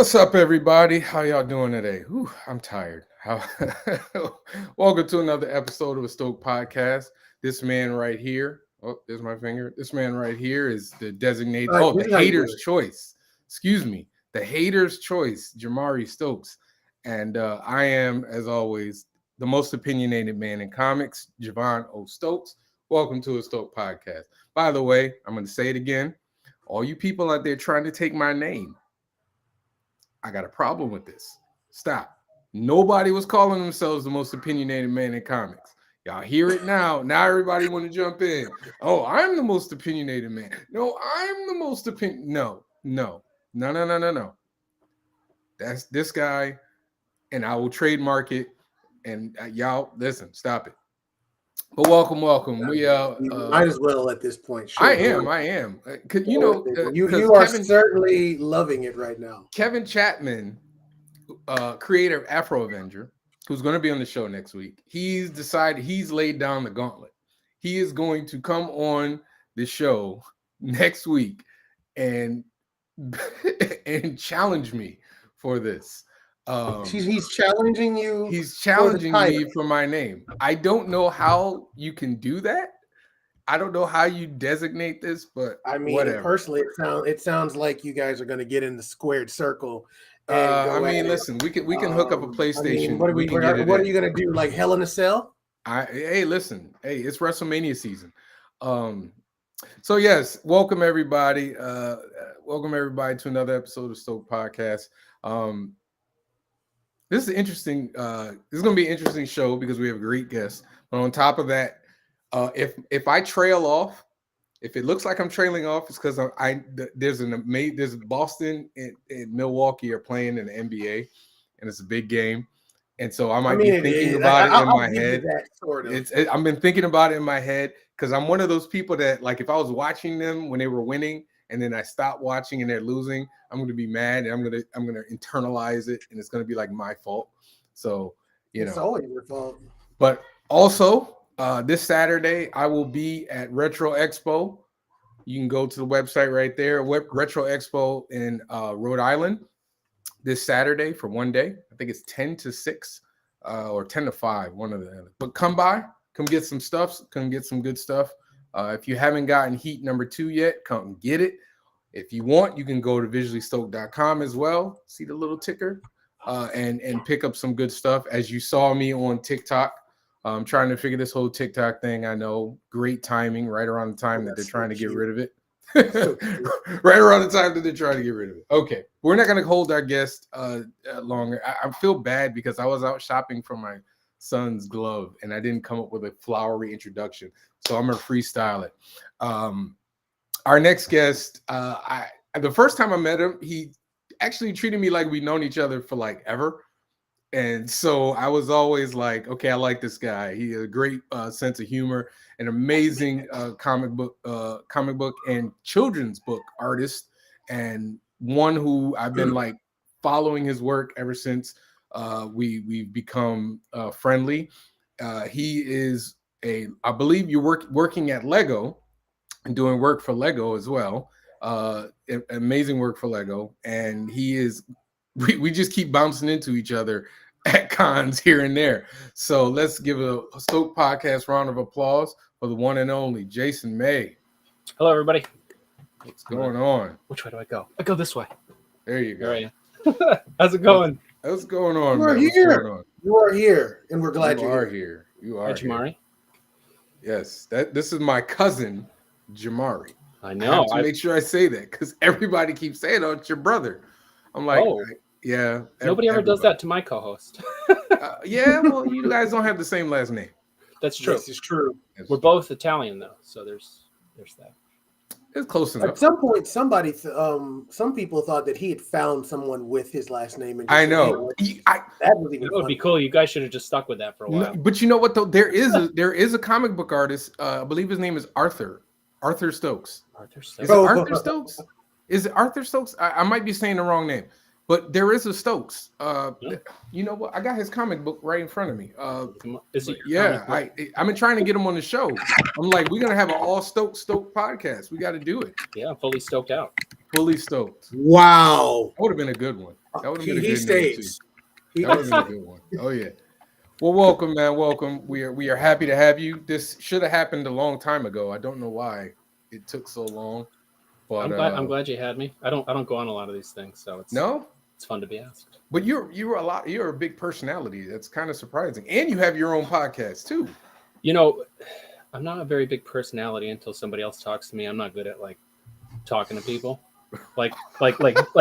What's up, everybody? How y'all doing today? Whew, I'm tired. Welcome to another episode of a Stoked podcast. This man right here. Oh, there's my finger. This man right here is the designated. The hater's choice. Excuse me, the hater's choice, Jamari Stokes, and I am, as always, the most opinionated man in comics, Javon O. Stokes. Welcome to a Stoked podcast. By the way, I'm going to say it again. All you people out there trying to take my name, I got a problem with this. Stop. Nobody was calling themselves the most opinionated man in comics. Y'all hear it now. Now everybody want to jump in. Oh, I'm the most opinionated man. No, I'm the most No. That's this guy, and I will trademark it. And y'all, listen, stop it. But welcome. We might as well at this point. Sure. I am. You are certainly loving it right now. Kevin Chapman, creator of Afro Avenger, who's going to be on the show next week, he's decided he's laid down the gauntlet. He is going to come on the show next week and challenge me for this. He's challenging you. He's challenging me for my name. I don't know how you can do that. I don't know how you designate this, but I mean, whatever. Personally, it sounds like you guys are going to get in the squared circle. Listen, we can hook up a PlayStation. What are you going to do? Like Hell in a Cell? Listen, it's WrestleMania season. So yes, welcome everybody. Welcome everybody to another episode of Stoked Podcast. This is interesting. This is going to be an interesting show because we have a great guest. But on top of that, if I trail off, if it looks like I'm trailing off, it's because there's Boston and Milwaukee are playing in the NBA, and it's a big game, and so I might be thinking about it in my head. I've been thinking about it in my head because I'm one of those people that, like, if I was watching them when they were winning and then I stop watching and they're losing, I'm going to be mad and I'm going to internalize it, and it's going to be like my fault. So it's always your fault. But also, this Saturday, I will be at Retro Expo. You can go to the website right there, Retro Expo in Rhode Island this Saturday for one day. I think it's 10 to 6 or 10 to 5, one of the other. But come by, come get some stuff, come get some good stuff. If you haven't gotten Heat number 2 yet, come get it. If you want, you can go to visuallystoked.com as well. See the little ticker and pick up some good stuff. As you saw me on TikTok, I'm trying to figure this whole TikTok thing. I know, great timing, right around the time that they're trying to get rid of it. Right around the time that they're trying to get rid of it. Okay, we're not going to hold our guest longer. I feel bad because I was out shopping for my son's glove and I didn't come up with a flowery introduction, so I'm going to freestyle it. Our next guest, the first time I met him, he actually treated me like we'd known each other for like ever. And so I was always like, okay, I like this guy. He has a great sense of humor, an amazing comic book and children's book artist, and one who I've been like following his work ever since we've become friendly. He is I believe you're working at Lego and doing work for Lego as well. Amazing work for Lego, and he is. We just keep bouncing into each other at cons here and there. So let's give a Stoked Podcast round of applause for the one and only Jason May. Hello, everybody. What's going on? Which way do I go? I go this way. There you go. There I am. How's it going? What's going on? You are here. You are here, and we're glad you are here. You are here. Jamari. Yes, this is my cousin, Jamari. I know. I have to make sure I say that because everybody keeps saying, "Oh, it's your brother." I'm like, yeah. Nobody ever does that to my co-host. Yeah, well, you guys don't have the same last name. That's true. This is true. We're both Italian, though, so there's that. It's close enough. At some point, some people thought that he had found someone with his last name. And I know. That would be cool. You guys should have just stuck with that for a while. No, but you know what, though? There is a comic book artist. I believe his name is Arthur Stokes. Arthur Stokes. Is it Arthur Stokes? Is it Arthur Stokes? I might be saying the wrong name. But there is a Stokes. You know what? I got his comic book right in front of me. I've been trying to get him on the show. I'm like, we're gonna have an all Stoked podcast. We got to do it. Yeah, I'm fully stoked out. Fully Stoked. Wow. That would have been a good one. That would have been a He good name too. stays. That would have been a good one. Oh yeah. Well, welcome, man. Welcome. We are happy to have you. This should have happened a long time ago. I don't know why it took so long. But I'm glad you had me. I don't go on a lot of these things, so it's fun to be asked. But you're a big personality. That's kind of surprising. And you have your own podcast too. You know, I'm not a very big personality until somebody else talks to me. I'm not good at like talking to people. Like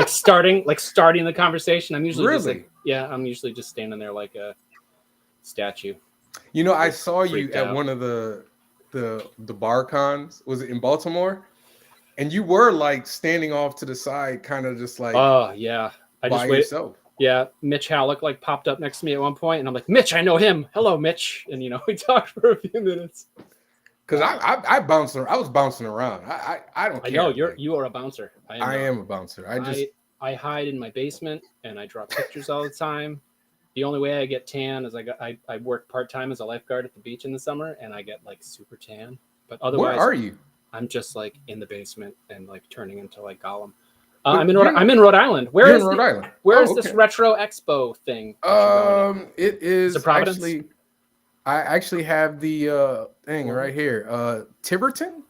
starting the conversation. I'm usually Really? just like, I'm usually just standing there like a statue. You know, I saw you Freaked at out. one of the bar cons. Was it in Baltimore? And you were like standing off to the side, kind of just like Oh yeah, I by just waited. yourself. Yeah, Mitch Halleck like popped up next to me at one point, and I'm like, Mitch, I know him. Hello, Mitch. And we talked for a few minutes. Because I bounced. I was bouncing around. I don't care. I know you are a bouncer. I am a bouncer. I hide in my basement and I draw pictures all the time. The only way I get tan is I work part-time as a lifeguard at the beach in the summer, and I get like super tan. But otherwise, where are you? I'm just like in the basement and like turning into like Gollum. But I'm in Rhode Island. Where You're is in Rhode Island. Where is Oh, this okay. retro expo thing? that you're going It is it Providence? actually. I actually have the thing right here. Tiverton.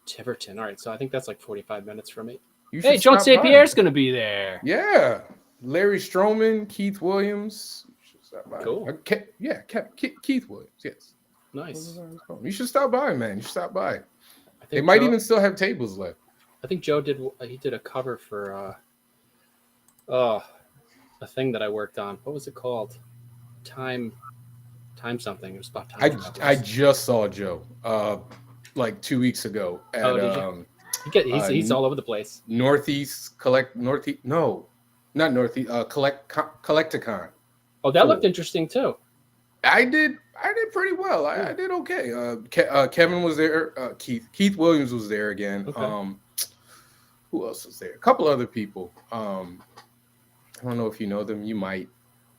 Tiverton. All right, so I think that's like 45 minutes from me. You Hey, should Joan stop St. by. Pierre's gonna be there. Yeah, Larry Stroman, Keith Williams. You should stop by. Cool. Keith Williams. Yes. Nice. You should stop by, man. You should stop by. I They think might Joe, even still have tables left. I think Joe did a cover for a thing that I worked on. What was it called? Time something. It was about time. I travelers. just saw Joe like 2 weeks ago at Oh, did you? He's all over the place. Collecticon. Oh, that looked interesting too. I did pretty well. I did okay. Kevin was there. Keith Williams was there again. Okay. Who else was there? A couple other people. I don't know if you know them. You might.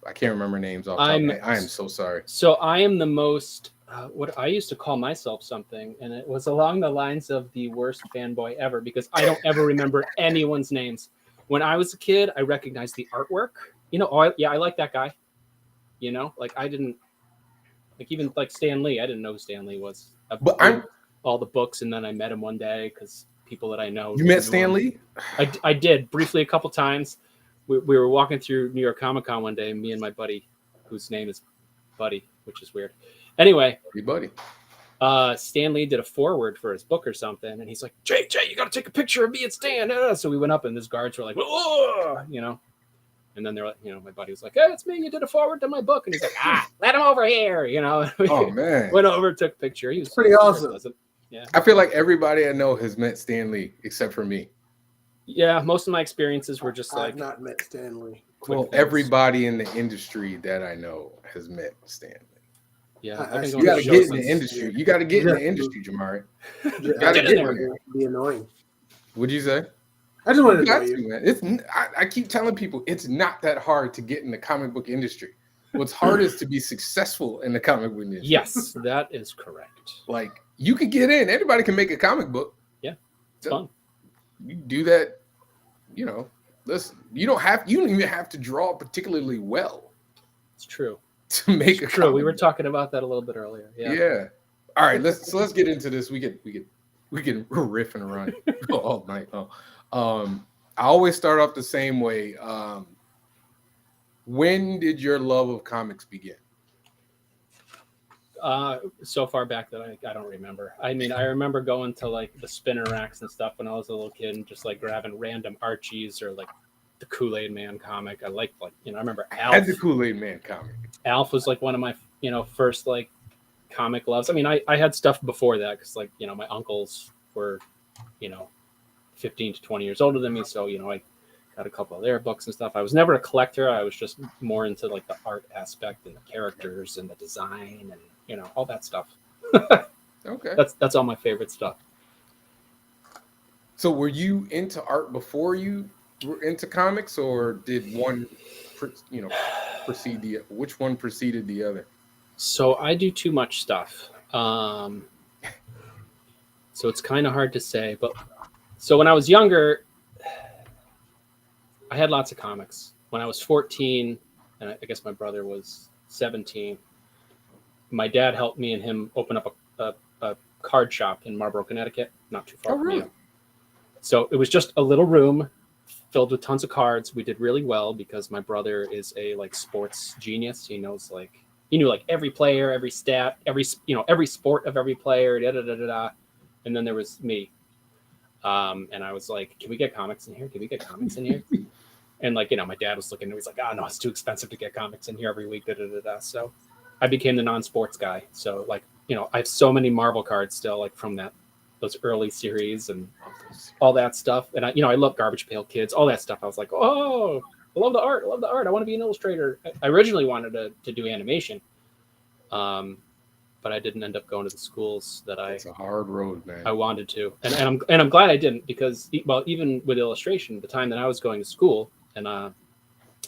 I can't remember names off. I am so sorry. So I am the most what I used to call myself something, and it was along the lines of the worst fanboy ever because I don't ever remember anyone's names. When I was a kid, I recognized the artwork. I like that guy. Like I didn't like even like Stan Lee. I didn't know who Stan Lee was. But I'm all the books, and then I met him one day because people that I know. You met Stan Lee? I did briefly a couple times. We were walking through New York Comic Con one day, me and my buddy, whose name is Buddy, which is weird. Anyway, hey, buddy. Stan Lee did a foreword for his book or something, and he's like, Jay, you got to take a picture of me and Stan. So we went up, and his guards were like, oh, and then they're like, my buddy was like, hey, it's me. You did a foreword to my book, and he's like, let him over here, Oh man, went over, took a picture. He was pretty awesome. Yeah, I feel like everybody I know has met Stan Lee except for me. Yeah, most of my experiences were just I've like not met Stanley. Well, everybody in the industry that I know has met Stan Lee. Yeah, I- I've been You going got to to shows get in the since- industry. You got to get in the industry, Jamari. Gotta get in get there. Be annoying. What'd you say? I just wanted You to know got you. to, man. I keep telling people it's not that hard to get in the comic book industry. What's hard is to be successful in the comic book industry. Yes, that is correct. Like you can get in. Anybody can make a comic book. It's fun. You do that. Listen. You don't even have to draw particularly well It's true. to make a True. comic We were book. talking about that a little bit earlier. Yeah. Yeah. All right. Let's get into this. We can riff and run all night. I always start off the same way. When did your love of comics begin? So far back that I don't remember. I mean, I remember going to like the spinner racks and stuff when I was a little kid and just like grabbing random Archies or like the Kool-Aid Man comic. I liked I remember I Alf. had the Kool-Aid Man comic. Alf was like one of my first like comic loves. I mean, I had stuff before that because my uncles were 15 to 20 years older than me, so I got a couple of their books and stuff. I was never a collector. I was just more into like the art aspect and the characters and the design and all that stuff. Okay. That's all my favorite stuff. So were you into art before you were into comics, or did one precede the which one preceded the other? So I do too much stuff. So it's kind of hard to say, but so when I was younger, I had lots of comics. When I was 14, and I guess my brother was 17, my dad helped me and him open up a card shop in Marlborough, Connecticut, not too far Oh, from really? you. So it was just a little room filled with tons of cards. We did really well because my brother is a like sports genius. He knows he knew like every player, every stat, every sport of every player. Da da da da da. And then there was me, and I was like, "Can we get comics in here? Can we get comics in here?" And my dad was looking, and he's like, "Oh no, it's too expensive to get comics in here every week." Da da da da. So I became the non-sports guy. So I have so many Marvel cards still, like from those early series and all that stuff. And I love Garbage Pail Kids, all that stuff. I was like, oh, I love the art. I love the art. I want to be an illustrator. I originally wanted to do animation, but I didn't end up going to the schools that It's a hard road, man. I wanted to, and I'm glad I didn't, because even with illustration, the time that I was going to school, and I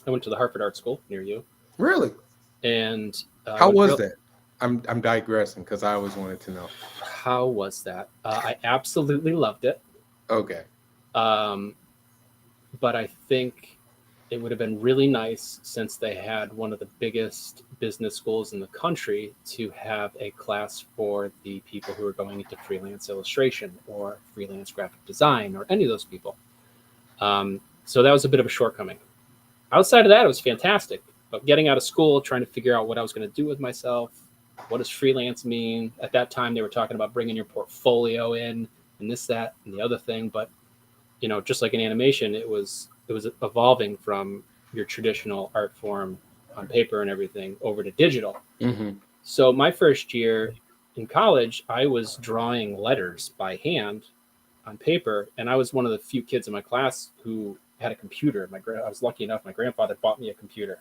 went to the Hartford Art School near you. Really? And how was that? I'm digressing because I always wanted to know. How was that? I absolutely loved it. Okay. But I think it would have been really nice, since they had one of the biggest business schools in the country, to have a class for the people who are going into freelance illustration or freelance graphic design or any of those people. So that was a bit of a shortcoming. Outside of that, it was fantastic. But getting out of school, trying to figure out what I was going to do with myself, what does freelance mean? At that time, they were talking about bringing your portfolio in and this, that, and the other thing. But, just like in animation, it was evolving from your traditional art form on paper and everything over to digital. Mm-hmm. So my first year in college, I was drawing letters by hand on paper. And I was one of the few kids in my class who had a computer. I was lucky enough, my grandfather bought me a computer.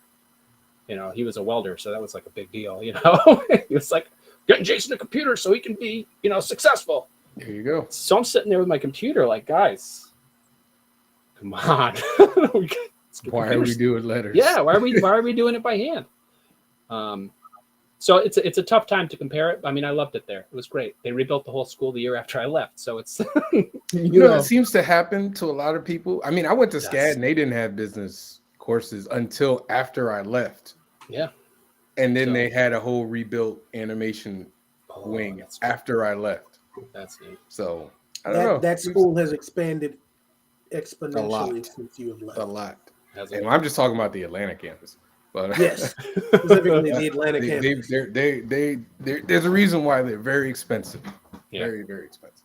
He was a welder, so that was like a big deal. He was like, getting Jason a computer so he can be, successful. There you go. So I'm sitting there with my computer like, guys, come on. Why are we doing letters? Yeah, why are we doing it by hand? So it's a tough time to compare it. I mean, I loved it there. It was great. They rebuilt the whole school the year after I left. So it's that seems to happen to a lot of people. I mean, I went to SCAD and they didn't have business courses until after I left. Yeah. And then they had a whole rebuilt animation wing after I left. That's neat. So I don't know. That school has expanded exponentially since you have left. A lot. And I'm just talking about the Atlanta campus. But yes, specifically the Atlanta campus. There's a reason why they're very expensive. Yeah. Very, very expensive.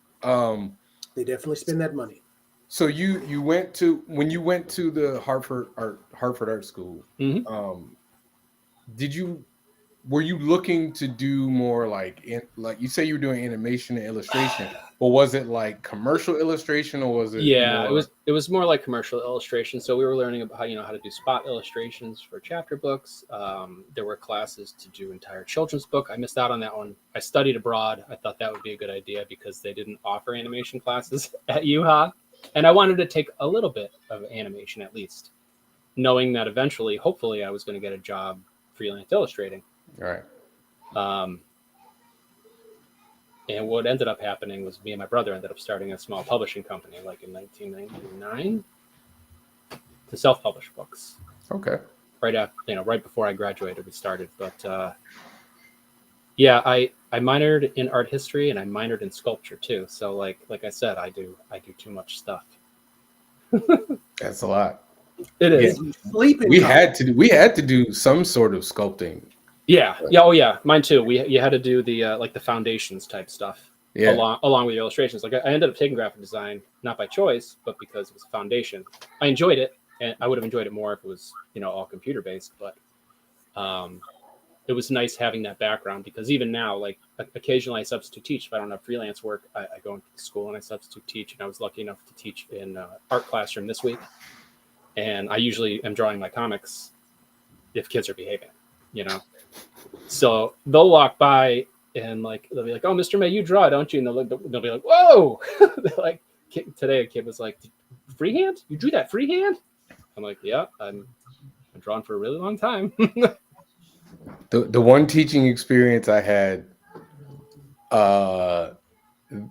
They definitely spend that money. So when you went to the Hartford Art School, mm-hmm. Were you looking to do more like you say you were doing animation and illustration, but was it like commercial illustration, or was it? Yeah, it was more like commercial illustration. So we were learning about how to do spot illustrations for chapter books. There were classes to do entire children's book. I missed out on that one. I studied abroad. I thought that would be a good idea because they didn't offer animation classes at UHA, and I wanted to take a little bit of animation at least, knowing that eventually, hopefully, I was going to get a job freelance illustrating. Right. And what ended up happening was me and my brother ended up starting a small publishing company, like in 1999, to self-publish books. Okay. Right after, right before I graduated, we started. But yeah, I minored in art history and I minored in sculpture too. So like I said, I do too much stuff. That's a lot. It is. Yeah. We had to do some sort of sculpting. Yeah. Oh yeah. Mine too. You had to do the like the foundations type stuff. Yeah. Along with your illustrations. Like I ended up taking graphic design, not by choice, but because it was a foundation. I enjoyed it, and I would have enjoyed it more if it was, all computer based. But it was nice having that background, because even now, like occasionally I substitute teach. If I don't have freelance work, I go into school and I substitute teach. And I was lucky enough to teach in art classroom this week. And I usually am drawing my comics if kids are behaving, So they'll walk by and they'll be like, "Oh, Mr. May, you draw, don't you?" And they'll be like, "Whoa!" They're like, today a kid was like, "Freehand? You drew that freehand?" I'm like, "Yeah, I'm drawing for a really long time." The one teaching experience I had,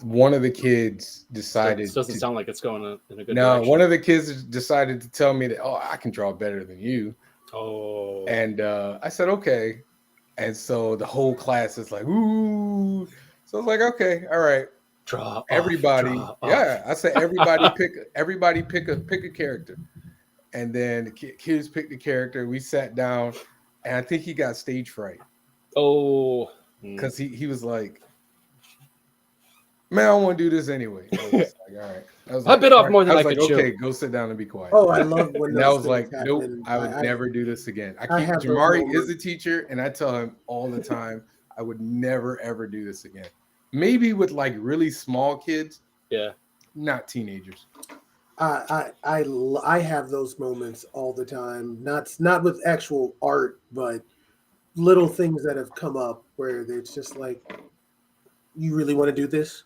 one of the kids This decided doesn't to, sound like it's going in a good no, direction. one of the kids decided to tell me that, oh, I can draw better than you. Oh, And I said, okay. And so the whole class is like, ooh. So I was like, okay, all right. draw Everybody, off. yeah. I said, everybody pick a character. And then the kids picked the character. We sat down, and I think he got stage fright Oh, because he was like, man, I don't want to do this anyway. I was like, all right. I was I like, bit off all right. more than I I was like, could chew. okay, go sit down and be quiet. Oh, I love when And I those was things like, nope, happen. I would never do this again. I have those Jamari is moments. a teacher, and I tell him all the time, I would never ever do this again. Maybe with like really small kids, Yeah. not teenagers. I have those moments all the time. Not with actual art, but little things that have come up where it's just like, you really want to do this?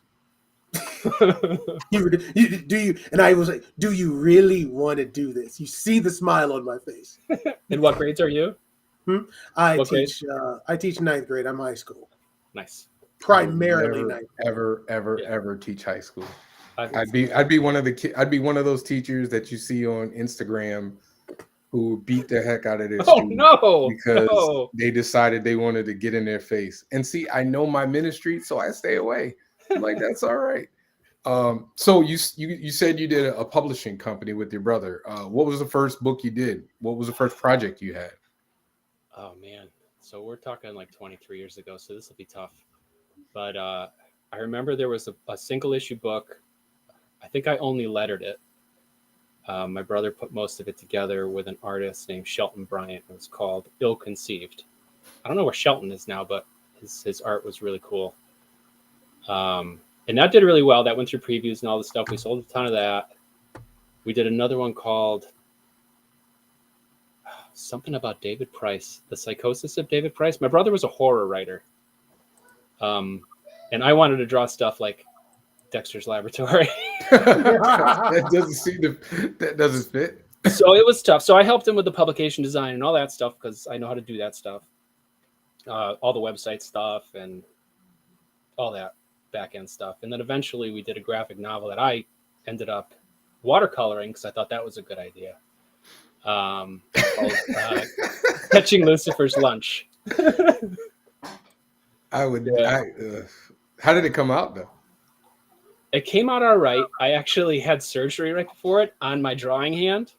Do you? And I was like, do you really want to do this? You see the smile on my face. In what grades are you? I What grade? teach ninth grade. I'm high school, Nice. primarily Never, ninth grade. ever teach high school. I- I'd be one of the I'd be one of those teachers that you see on Instagram who beat the heck out of their Oh students no! because No. they decided they wanted to get in their face. And see, I know my ministry, so I stay away. I'm like, that's all right. So you said you did a publishing company with your brother. What was the first book you did? What was the first project you had? Oh man. So we're talking like 23 years ago, so this will be tough. But I remember there was a single issue book. I think I only lettered it. My brother put most of it together with an artist named Shelton Bryant. It was called Ill Conceived. I don't know where Shelton is now, but his art was really cool. And that did really well. That went through previews and all this stuff. We sold a ton of that. We did another one called something about David Price, The Psychosis of David Price. My brother was a horror writer. And I wanted to draw stuff like Dexter's Laboratory. That doesn't fit. So it was tough. So I helped him with the publication design and all that stuff because I know how to do that stuff. All the website stuff and all that back end stuff. And then eventually we did a graphic novel that I ended up watercoloring because I thought that was a good idea. Called, Catching Lucifer's Lunch. How did it come out though? It came out all right. I actually had surgery right before it on my drawing hand.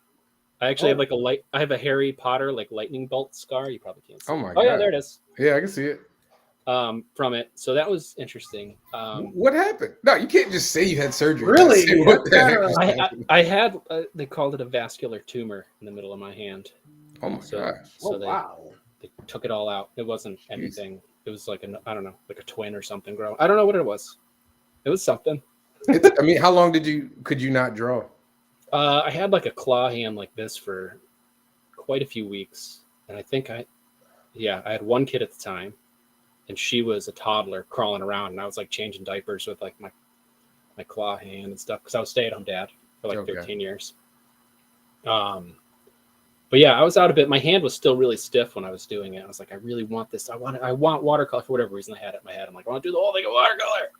I actually have like I have a Harry Potter like lightning bolt scar. You probably can't see. Oh my God. God. There it is. Yeah, I can see it. From it. So that was interesting. What happened? No, you can't just say you had surgery. Really? Say what the heck was happening. I had they called it a vascular tumor in the middle of my hand. Oh my So, gosh. so wow. they took it all out. It wasn't anything. It was like I don't know, like a twin or something growing. I don't know what it was. It was something. I mean, how long could you not draw? I had like a claw hand like this for quite a few weeks, and I think I had one kid at the time, and she was a toddler crawling around, and I was like changing diapers with like my claw hand and stuff because I was stay-at-home dad for like 13 years. But yeah, I was out a bit. My hand was still really stiff when I was doing it. I was like, I really want this. I want watercolor for whatever reason. I had it in my head. I'm like, I want to do the whole thing of watercolor.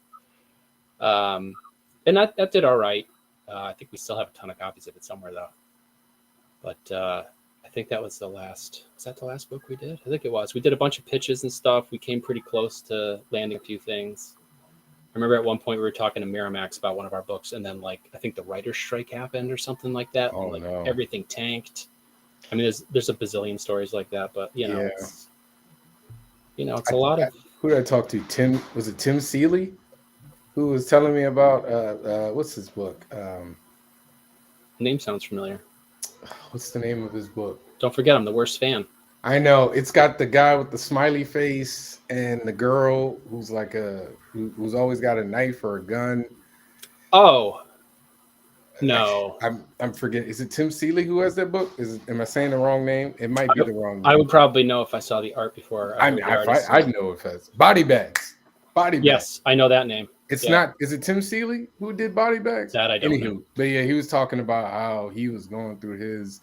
And that did all right. I think we still have a ton of copies of it somewhere though. But I think that was the last. Was that the last book we did? I think it was. We did a bunch of pitches and stuff. We came pretty close to landing a few things. I remember at one point we were talking to Miramax about one of our books, and then like I think the writer's strike happened or something like that. Oh, and, no. Everything tanked. I mean, there's a bazillion stories like that, but it's a lot of. Who did I talk to? Was it Tim Seeley? Who was telling me about what's his book? Name sounds familiar. What's the name of his book? Don't forget, I'm the worst fan. I know it's got the guy with the smiley face and the girl who's like who's always got a knife or a gun. Oh, no, I'm forgetting. Is it Tim Seeley who has that book? Am I saying the wrong name? It might be the wrong name. I would probably know if I saw the art before. I'd know if it's Body Bags. Body Bags. Yes, I know that name. It's not. Is it Tim Seeley who did Body Bags? That I don't know. But yeah, he was talking about how he was going through his,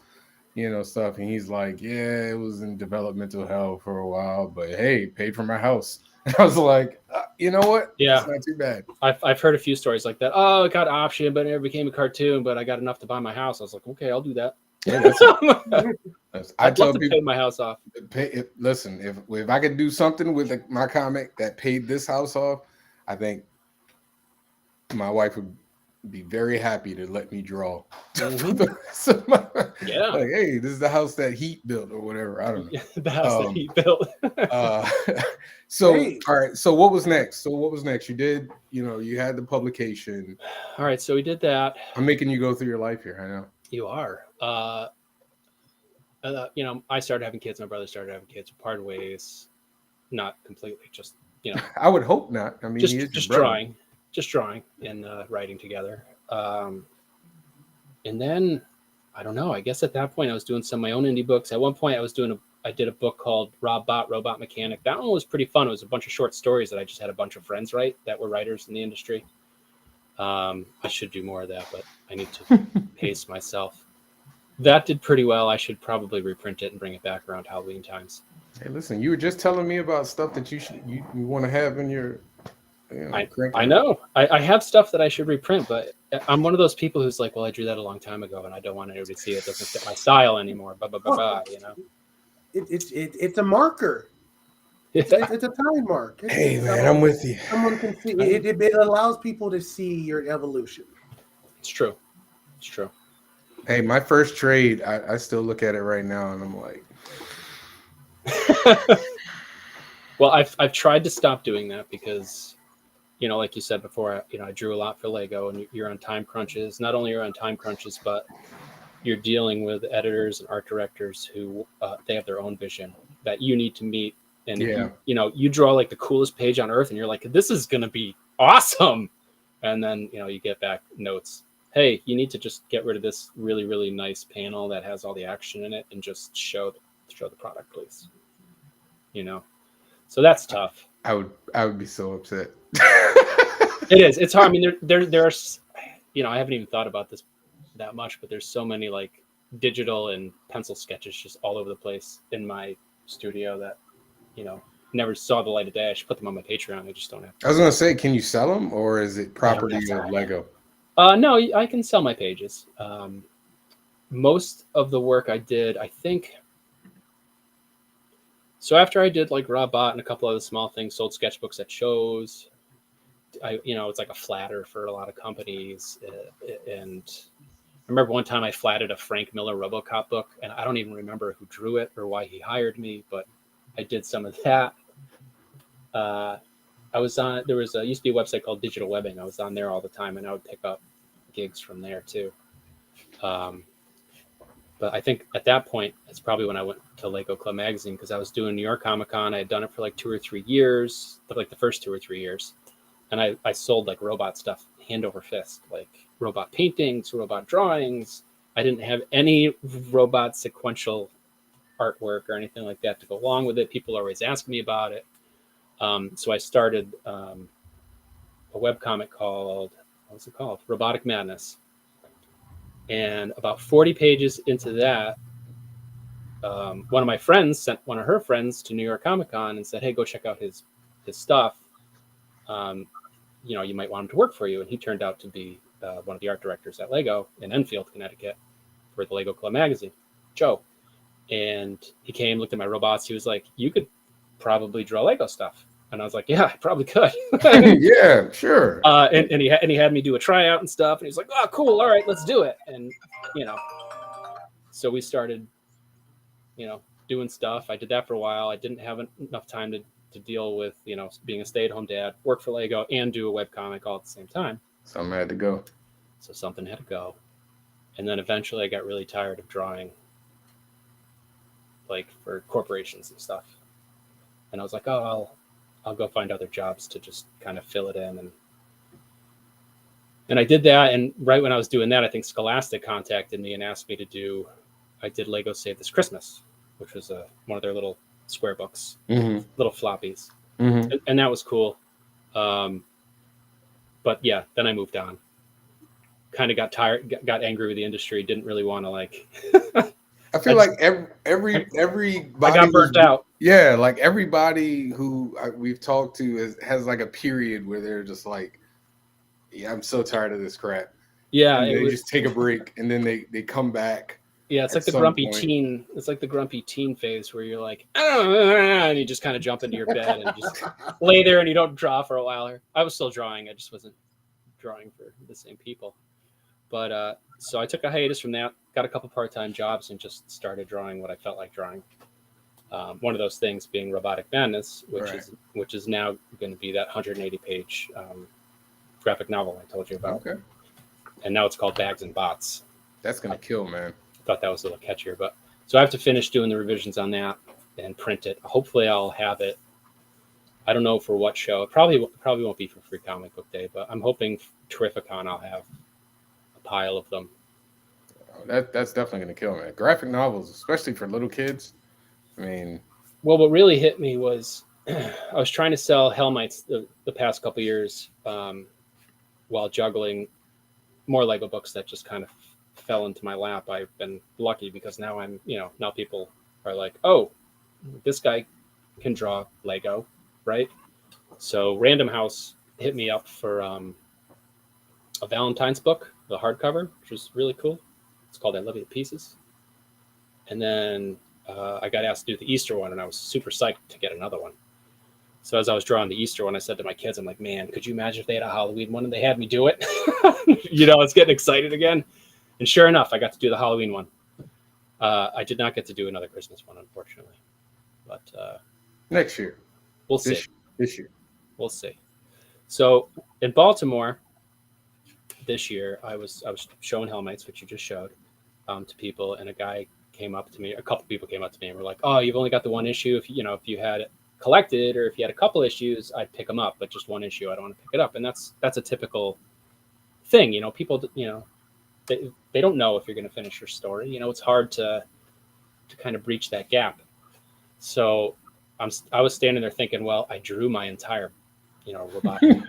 stuff, and he's like, yeah, it was in developmental hell for a while, but hey, paid for my house. And I was like, you know what? Yeah. It's not too bad. I've heard a few stories like that. Oh, it got option, but it never became a cartoon. But I got enough to buy my house. I was like, okay, I'll do that. Yeah, I I'd love tell to people, pay my house off. listen, if I could do something with my comic that paid this house off, I think my wife would be very happy to let me draw. Yeah. Like, hey, this is the house that Heat built or whatever. I don't know. The house that he built. So Hey. all right. So what was next? You did, you had the publication. All right, so we did that. I'm making you go through your life here. I know. You are. I started having kids. My brother started having kids. We parted ways. Not completely, just I would hope not. I mean, he is your just brother. drawing and writing together. And then I don't know. I guess at that point I was doing some of my own indie books. At one point I did a book called Robot Mechanic. That one was pretty fun. It was a bunch of short stories that I just had a bunch of friends write that were writers in the industry. I should do more of that, but I need to pace myself. That did pretty well. I should probably reprint it and bring it back around Halloween times. Hey, listen, you were just telling me about stuff that you want to have in your. I know. I have stuff that I should reprint, but I'm one of those people who's like, well, I drew that a long time ago, and I don't want anybody to see it. It doesn't fit my style anymore. It's a marker. It's a time mark. Hey, man, I'm with you. Someone can see it. It allows people to see your evolution. It's true. Hey, my first trade, I still look at it right now, and I'm like, well, I've tried to stop doing that because, like you said before, I drew a lot for Lego, and you're on time crunches. Not only are you on time crunches, but you're dealing with editors and art directors who they have their own vision that you need to meet. And you draw like the coolest page on earth, and you're like, this is gonna be awesome. And then you get back notes. Hey, you need to just get rid of this really, really nice panel that has all the action in it and just show the product, please. So that's tough. I would be so upset. It is. It's hard. I mean, there's I haven't even thought about this that much, but there's so many like digital and pencil sketches just all over the place in my studio that never saw the light of day. I should put them on my Patreon. I just don't have. I was gonna say, can you sell them, or is it property of Lego? No, I can sell my pages. Most of the work I did, I think. So after I did like Robot and a couple other small things, sold sketchbooks at shows. It's like a flatter for a lot of companies. And I remember one time I flatted a Frank Miller RoboCop book, and I don't even remember who drew it or why he hired me, but I did some of that. Used to be a website called Digital Webbing. I was on there all the time, and I would pick up gigs from there too. But I think at that point, it's probably when I went to Lego Club Magazine, because I was doing New York Comic Con. I had done it for like 2 or 3 years, but like the first 2 or 3 years. And I sold like robot stuff hand over fist, like robot paintings, robot drawings. I didn't have any robot sequential artwork or anything like that to go along with it. People always ask me about it. So I started a webcomic called, what was it called? Robotic Madness. And about 40 pages into that, one of my friends sent one of her friends to New York Comic Con and said, hey, go check out his stuff. You might want him to work for you. And he turned out to be one of the art directors at Lego in Enfield, Connecticut, for the Lego Club Magazine, Joe. And he came, looked at my robots. He was like, you could probably draw Lego stuff. And I was like, yeah, I probably could. Yeah, sure. And he had me do a tryout and stuff. And he's like, oh, cool. All right, let's do it. And, so we started, doing stuff. I did that for a while. I didn't have enough time to deal with, being a stay-at-home dad, work for Lego, and do a webcomic all at the same time. Something had to go. So something had to go. And then eventually I got really tired of drawing, like for corporations and stuff. And I was like, oh, I'll go find other jobs to just kind of fill it in. And I did that. And right when I was doing that, I think Scholastic contacted me and asked me I did Lego Save This Christmas, which was one of their little square books, little floppies. Mm-hmm. And that was cool. But yeah, then I moved on. Kind of got tired, got angry with the industry, didn't really want to I feel like everybody I got burnt out. Yeah, like everybody who we've talked to has like a period where they're just like, yeah, I'm so tired of this crap. Yeah, And it they was. just take a break and then they come back Yeah, it's at like the some grumpy point. teen. It's like the grumpy teen phase where you're like, and you just kind of jump into your bed and just lay there and you don't draw for a while. I was still drawing. I just wasn't drawing for the same people. But so I took a hiatus from that, got a couple part-time jobs, and just started drawing what I felt like drawing. One of those things being Robotic Madness, which is now going to be that 180-page graphic novel I told you about. Okay. And now it's called Bags and Bots. That's gonna kill, man. Thought that was a little catchier, but so I have to finish doing the revisions on that and print it. Hopefully, I'll have it. I don't know for what show. It probably won't be for Free Comic Book Day, but I'm hoping Terrificon I'll have a pile of them. That's definitely gonna kill, man. Graphic novels, especially for little kids. I mean, well, what really hit me was I was trying to sell Hellmites the past couple years while juggling more Lego books that just kind of fell into my lap. I've been lucky because now now people are like, oh, this guy can draw Lego, right? So Random House hit me up for a Valentine's book, the hardcover, which was really cool. It's called I Love You to Pieces. And then I got asked to do the Easter one, and I was super psyched to get another one. So as I was drawing the Easter one, I said to my kids, I'm like, man, could you imagine if they had a Halloween one and they had me do it? I was getting excited again. And sure enough, I got to do the Halloween one. I did not get to do another Christmas one, unfortunately. But next year. We'll see. This year. We'll see. So in Baltimore this year, I was showing Hellmites, which you just showed, to people, and a couple people came up to me and were like, "Oh, you've only got the one issue. If you had it collected, or if you had a couple issues, I'd pick them up, but just one issue, I don't want to pick it up." And that's a typical thing. People, they don't know if you're going to finish your story. It's hard to kind of breach that gap. So I was standing there thinking, well, I drew my entire, robotic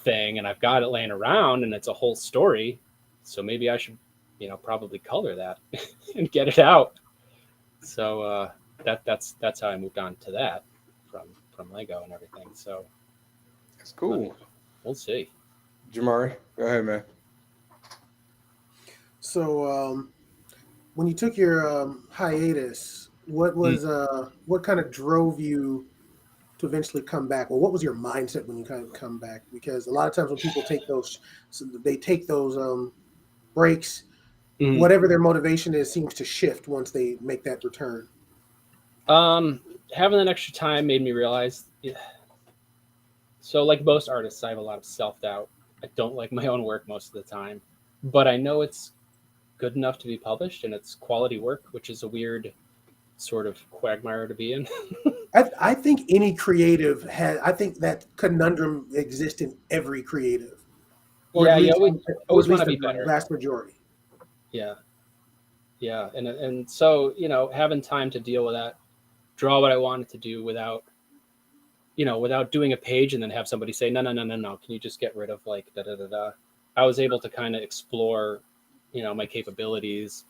thing, and I've got it laying around, and it's a whole story. So maybe I should, probably color that and get it out. So that's how I moved on to that from Lego and everything. So that's cool. We'll see. Jamari, go ahead, man. So when you took your hiatus, what was what kind of drove you to eventually come back? Or what was your mindset when you kind of come back? Because a lot of times when people take those breaks, whatever their motivation is seems to shift once they make that return. Having that extra time made me realize, so like most artists, I have a lot of self-doubt. I don't like my own work most of the time, but I know it's good enough to be published and it's quality work, which is a weird sort of quagmire to be in. I think any creative I think that conundrum exists in every creative. Or yeah, always want to be better. Vast majority. Yeah. And so, having time to deal with that, draw what I wanted to do without doing a page and then have somebody say, no. Can you just get rid of like da-da-da-da? I was able to kind of explore, my capabilities,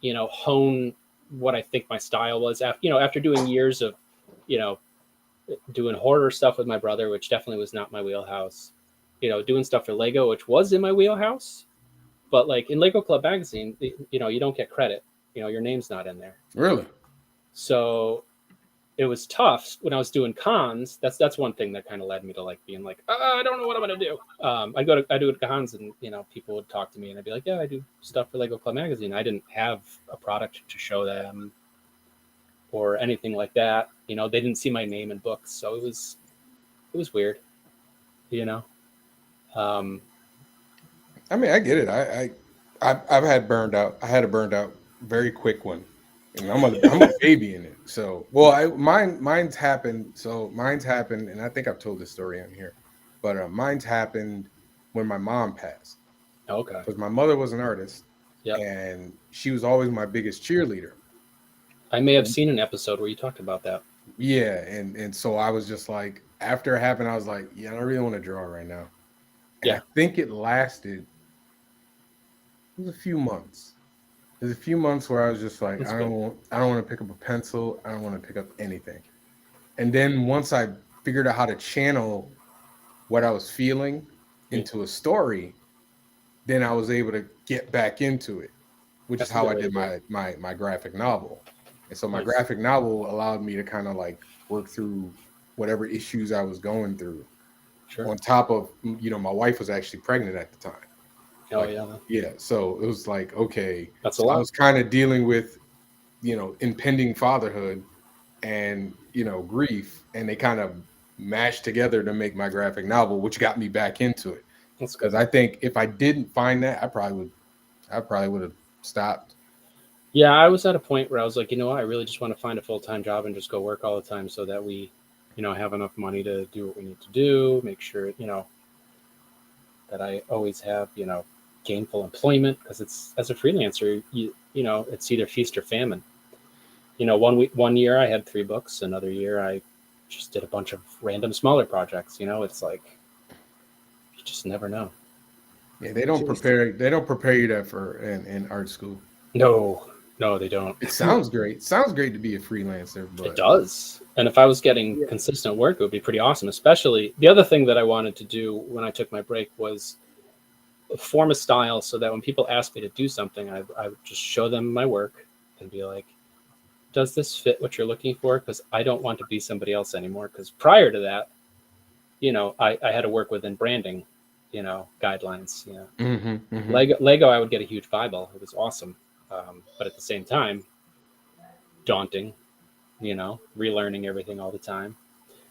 hone what I think my style was after doing years of, doing horror stuff with my brother, which definitely was not my wheelhouse, doing stuff for Lego, which was in my wheelhouse, but like in Lego Club Magazine, you don't get credit, your name's not in there. Really? So it was tough when I was doing cons. That's one thing that kind of led me to like being like, I don't know what I'm gonna do. I do cons, and people would talk to me, and I'd be like, yeah, I do stuff for Lego Club Magazine. I didn't have a product to show them or anything like that. They didn't see my name in books, so it was weird. I mean, I get it. I've had burned out. I had a burned out very quick one. And I'm a baby in it. So, well, mine's happened. So mine's happened, and I think I've told this story on here, but mine's happened when my mom passed. Okay. Because my mother was an artist, yeah, and she was always my biggest cheerleader. I may have seen an episode where you talked about that. Yeah, and so I was just like, after it happened, I was like, yeah, I don't really want to draw right now. And I think it lasted. It was a few months. There's a few months where I was just like, That's I good. don't want to pick up a pencil. I don't want to pick up anything. And then once I figured out how to channel what I was feeling into a story, then I was able to get back into it, which is That's a how good I way to did do it. my graphic novel. And so my Nice. graphic novel allowed me to kind of like work through whatever issues I was going through. Sure. On top of, my wife was actually pregnant at the time. Oh Like, yeah, yeah, so it was like, okay, that's a so I lot. was kind of dealing with, impending fatherhood and, grief, and they kind of mashed together to make my graphic novel, which got me back into it. That's Because good. I think if I didn't find that, I probably would have stopped. Yeah, I was at a point where I was like, you know what, I really just want to find a full-time job and just go work all the time so that we, have enough money to do what we need to do, make sure, that I always have, gainful employment, because it's, as a freelancer, it's either feast or famine. 1 year I had 3 books, another year I just did a bunch of random smaller projects. It's like you just never know. Yeah, they don't prepare you that for in art school. No, they don't. It sounds great. It sounds great to be a freelancer, It but does. And if I was getting Yeah. consistent work, it would be pretty awesome. Especially the other thing that I wanted to do when I took my break was form a style so that when people ask me to do something, I would just show them my work and be like, does this fit what you're looking for? Because I don't want to be somebody else anymore. Because prior to that, I had to work within branding, guidelines. Lego, I would get a huge Bible. It was awesome. But at the same time, daunting, relearning everything all the time.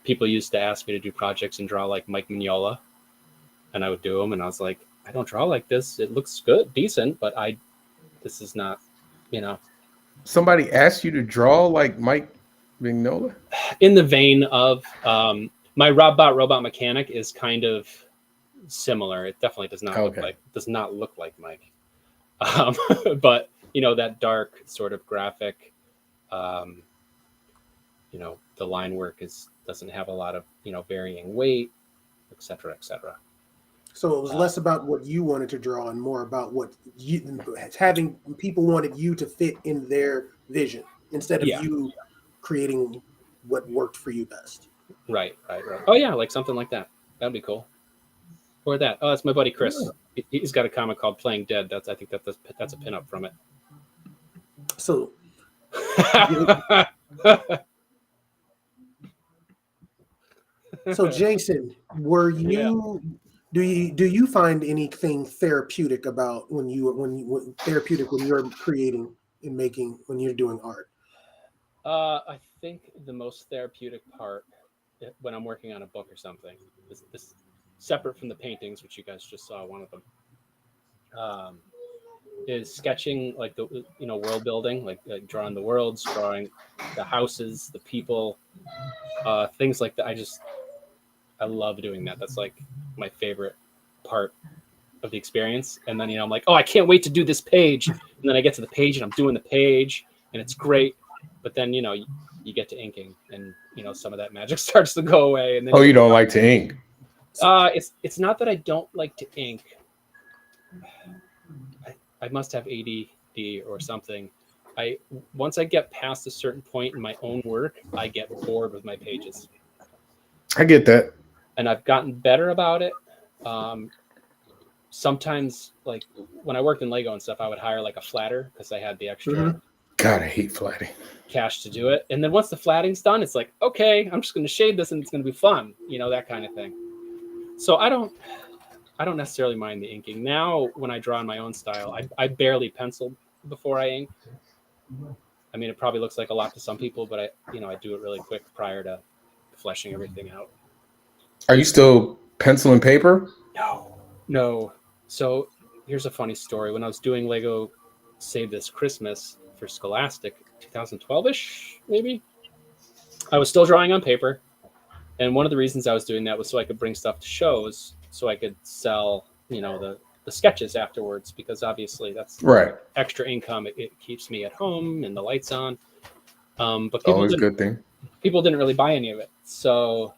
People used to ask me to do projects and draw like Mike Mignola, and I would do them. And I was like, I don't draw like this. It looks good, decent, but this is not, somebody asked you to draw like Mike Mignola? in the vein of my Robot Mechanic is kind of similar. It definitely does not look like Mike, but that dark sort of graphic. The line work doesn't have a lot of varying weight, etc., etc. So it was less about what you wanted to draw and more about what having people wanted you to fit in their vision instead of you creating what worked for you best. Right. Oh yeah, like something like that. That'd be cool. Or that. Oh, that's my buddy Chris. He's got a comic called Playing Dead. I think that's a pinup from it. So So Jason, were you do you find anything therapeutic about when you're creating and making when you're doing art? I think the most therapeutic part when I'm working on a book or something is separate from the paintings, which you guys just saw one of them. Is sketching like the world building, like drawing the worlds, drawing the houses, the people, things like that. I love doing that. That's like my favorite part of the experience. And then I'm like, oh, I can't wait to do this page. And then I get to the page and I'm doing the page and it's great. But then you get to inking and some of that magic starts to go away. And then you don't like to ink? It's not that I don't like to ink. I must have ADD or something. Once I get past a certain point in my own work, I get bored with my pages. I get that. And I've gotten better about it. Sometimes, like when I worked in Lego and stuff, I would hire like a flatter because I had the extra God, I hate flatting. cash to do it. And then once the flatting's done, it's like, okay, I'm just going to shade this and it's going to be fun, that kind of thing. So I don't necessarily mind the inking. Now, when I draw in my own style, I barely pencil before I ink. I mean, it probably looks like a lot to some people, but I do it really quick prior to fleshing everything out. Are you still pencil and paper? No. So here's a funny story. When I was doing Lego Save This Christmas for Scholastic, 2012-ish, maybe, I was still drawing on paper. And one of the reasons I was doing that was so I could bring stuff to shows, so I could sell, the sketches afterwards, because obviously that's extra income. It keeps me at home and the lights on. But always a good thing. People didn't really buy any of it. So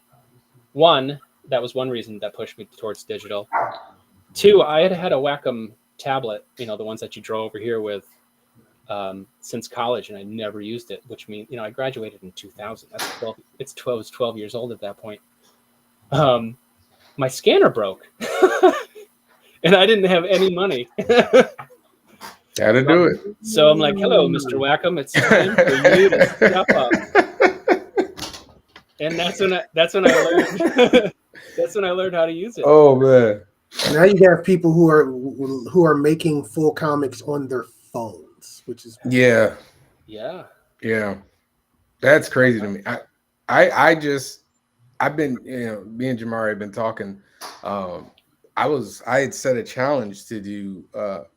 that was one reason that pushed me towards digital. 2, I had a Wacom tablet, the ones that you draw over here with, since college, and I never used it, which means, I graduated in 2000. That's 12. It's 12 years old at that point. My scanner broke and I didn't have any money. Gotta do it. So I'm like, hello, Mr. Wackham. It's time for you to step up. And that's when I learned. That's when I learned how to use it. Oh man! Now you have people who are making full comics on their phones, which is Yeah. That's crazy to me. I've been, me and Jamari have been talking. I had set a challenge to do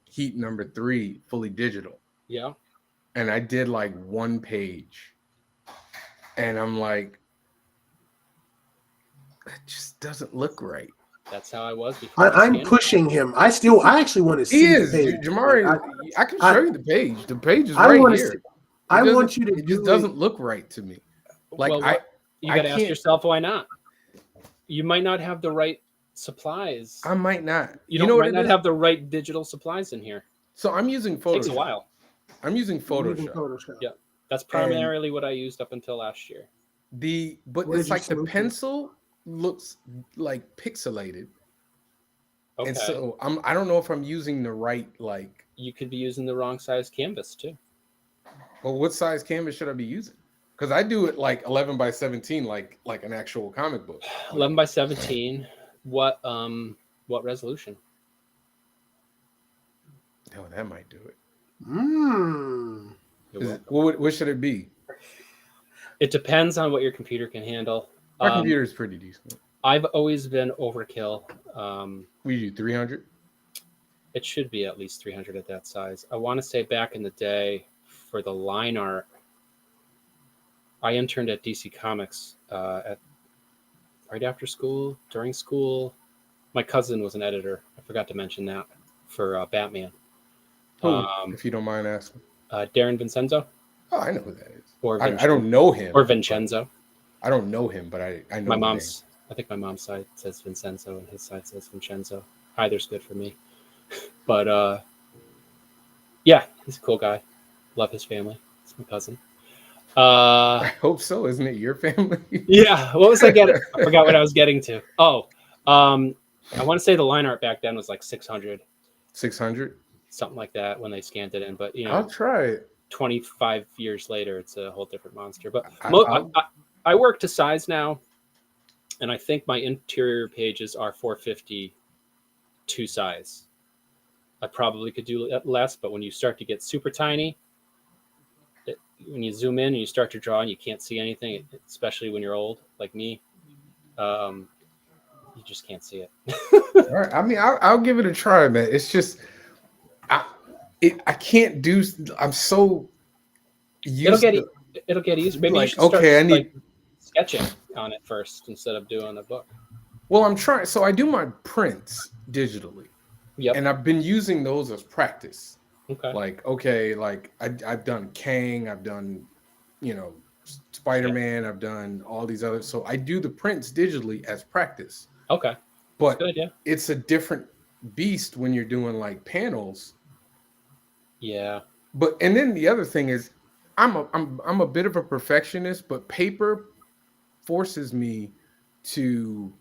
Heat number 3 fully digital. Yeah. And I did like 1 page. And I'm like, it just doesn't look right. That's how I was before. I'm pushing him. I actually want to see. He is. the page. Jamari, I can show you the page. The page is right here. I want you to it just doesn't look right to me. Like, well, you got to ask yourself why not. You might not have the right supplies. I might not. You might not have the right digital supplies in here. So I'm using Photoshop. Takes a while. I'm using Photoshop. Yeah, that's primarily what I used up until last year. But it's like the pencil looks like pixelated. Okay. And so I don't know if I'm using the right, like. You could be using the wrong size canvas too. Well, what size canvas should I be using? Because I do it like 11 by 17, like an actual comic book. 11 by 17. What resolution? Oh, that might do it. What should it be? It depends on what your computer can handle. My computer is pretty decent. I've always been overkill. We do 300. It should be at least 300 at that size. I want to say back in the day for the line art, I interned at DC Comics right after school, during school. My cousin was an editor. I forgot to mention that for Batman. If you don't mind asking. Darren Vincenzo. Oh, I know who that is. Or I don't know him. Or Vincenzo. I don't know him, but I know my mom's. I think my mom's side says Vincenzo and his side says Vincenzo. Either's good for me. But yeah, he's a cool guy. Love his family. It's my cousin. I hope so. Isn't it your family? Yeah. What was I getting? I forgot what I was getting to. Oh, I want to say the line art back then was like 600. 600? Something like that when they scanned it in. But, I'll try it. 25 years later, it's a whole different monster. But I work to size now, and I think my interior pages are 452 size. I probably could do less, but when you start to get super tiny, when you zoom in and you start to draw and you can't see anything, especially when you're old like me, you just can't see it. All right. I mean, I'll give it a try, man. It's just I can't do. I'm so used. It'll get easier. Maybe like, you should start I need sketching on it first instead of doing a book. Well, I'm trying. So I do my prints digitally. Yep. And I've been using those as practice. Okay. Like I've done Kang, I've done, Spider-Man, I've done all these others. So I do the prints digitally as practice. Okay. But good idea. It's a different beast when you're doing like panels. Yeah. And then the other thing is I'm a bit of a perfectionist, but paper forces me to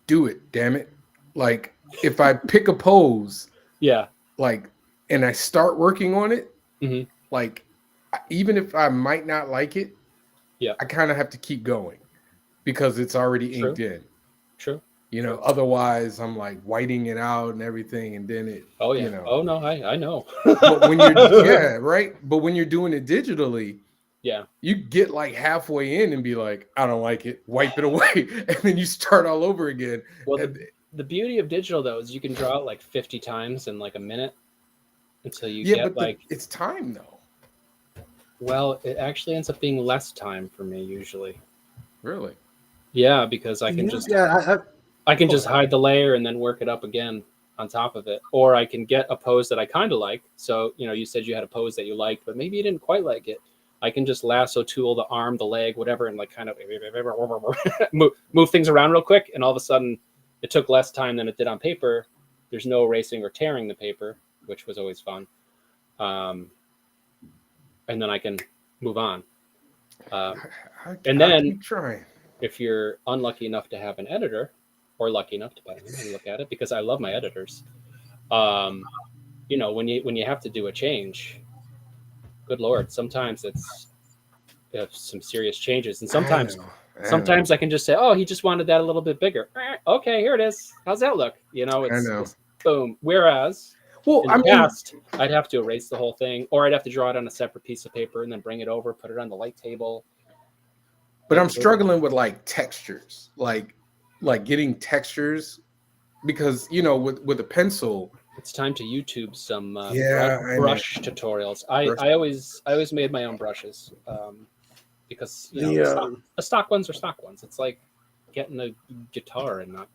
do it, damn it. Like if I pick a pose, and I start working on it, like even if I might not like it, I kind of have to keep going because it's already inked in. True. Otherwise I'm like whiting it out and everything, and then it. Oh yeah. Oh no, I know. But when you're right. But when you're doing it digitally, you get like halfway in and be like, I don't like it, wipe it away, and then you start all over again. Well, the beauty of digital though is you can draw it like 50 times in like a minute until you get it's time though. Well, it actually ends up being less time for me usually. Really? Yeah, because I can I can just hide the layer and then work it up again on top of it, or I can get a pose that I kind of like. So you said you had a pose that you liked, but maybe you didn't quite like it. I can just lasso tool the arm, the leg, whatever, and like kind of move things around real quick. And all of a sudden it took less time than it did on paper. there's no erasing or tearing the paper, which was always fun. And then I can move on. And then keep trying. if you're unlucky enough to have an editor, or lucky enough, depending on how you look at it, because I love my editors, when you have to do a change, good Lord, sometimes it's some serious changes, and sometimes I can just say, oh, he just wanted that a little bit bigger. Okay, here it is. How's that look? It's boom. Whereas in the past, I'd have to erase the whole thing, or I'd have to draw it on a separate piece of paper and then bring it over, put it on the light table. But I'm struggling with like textures, like getting textures, because with a pencil, it's time to YouTube some brush tutorials. I always made my own brushes because the stock ones are stock ones. It's like getting a guitar and not.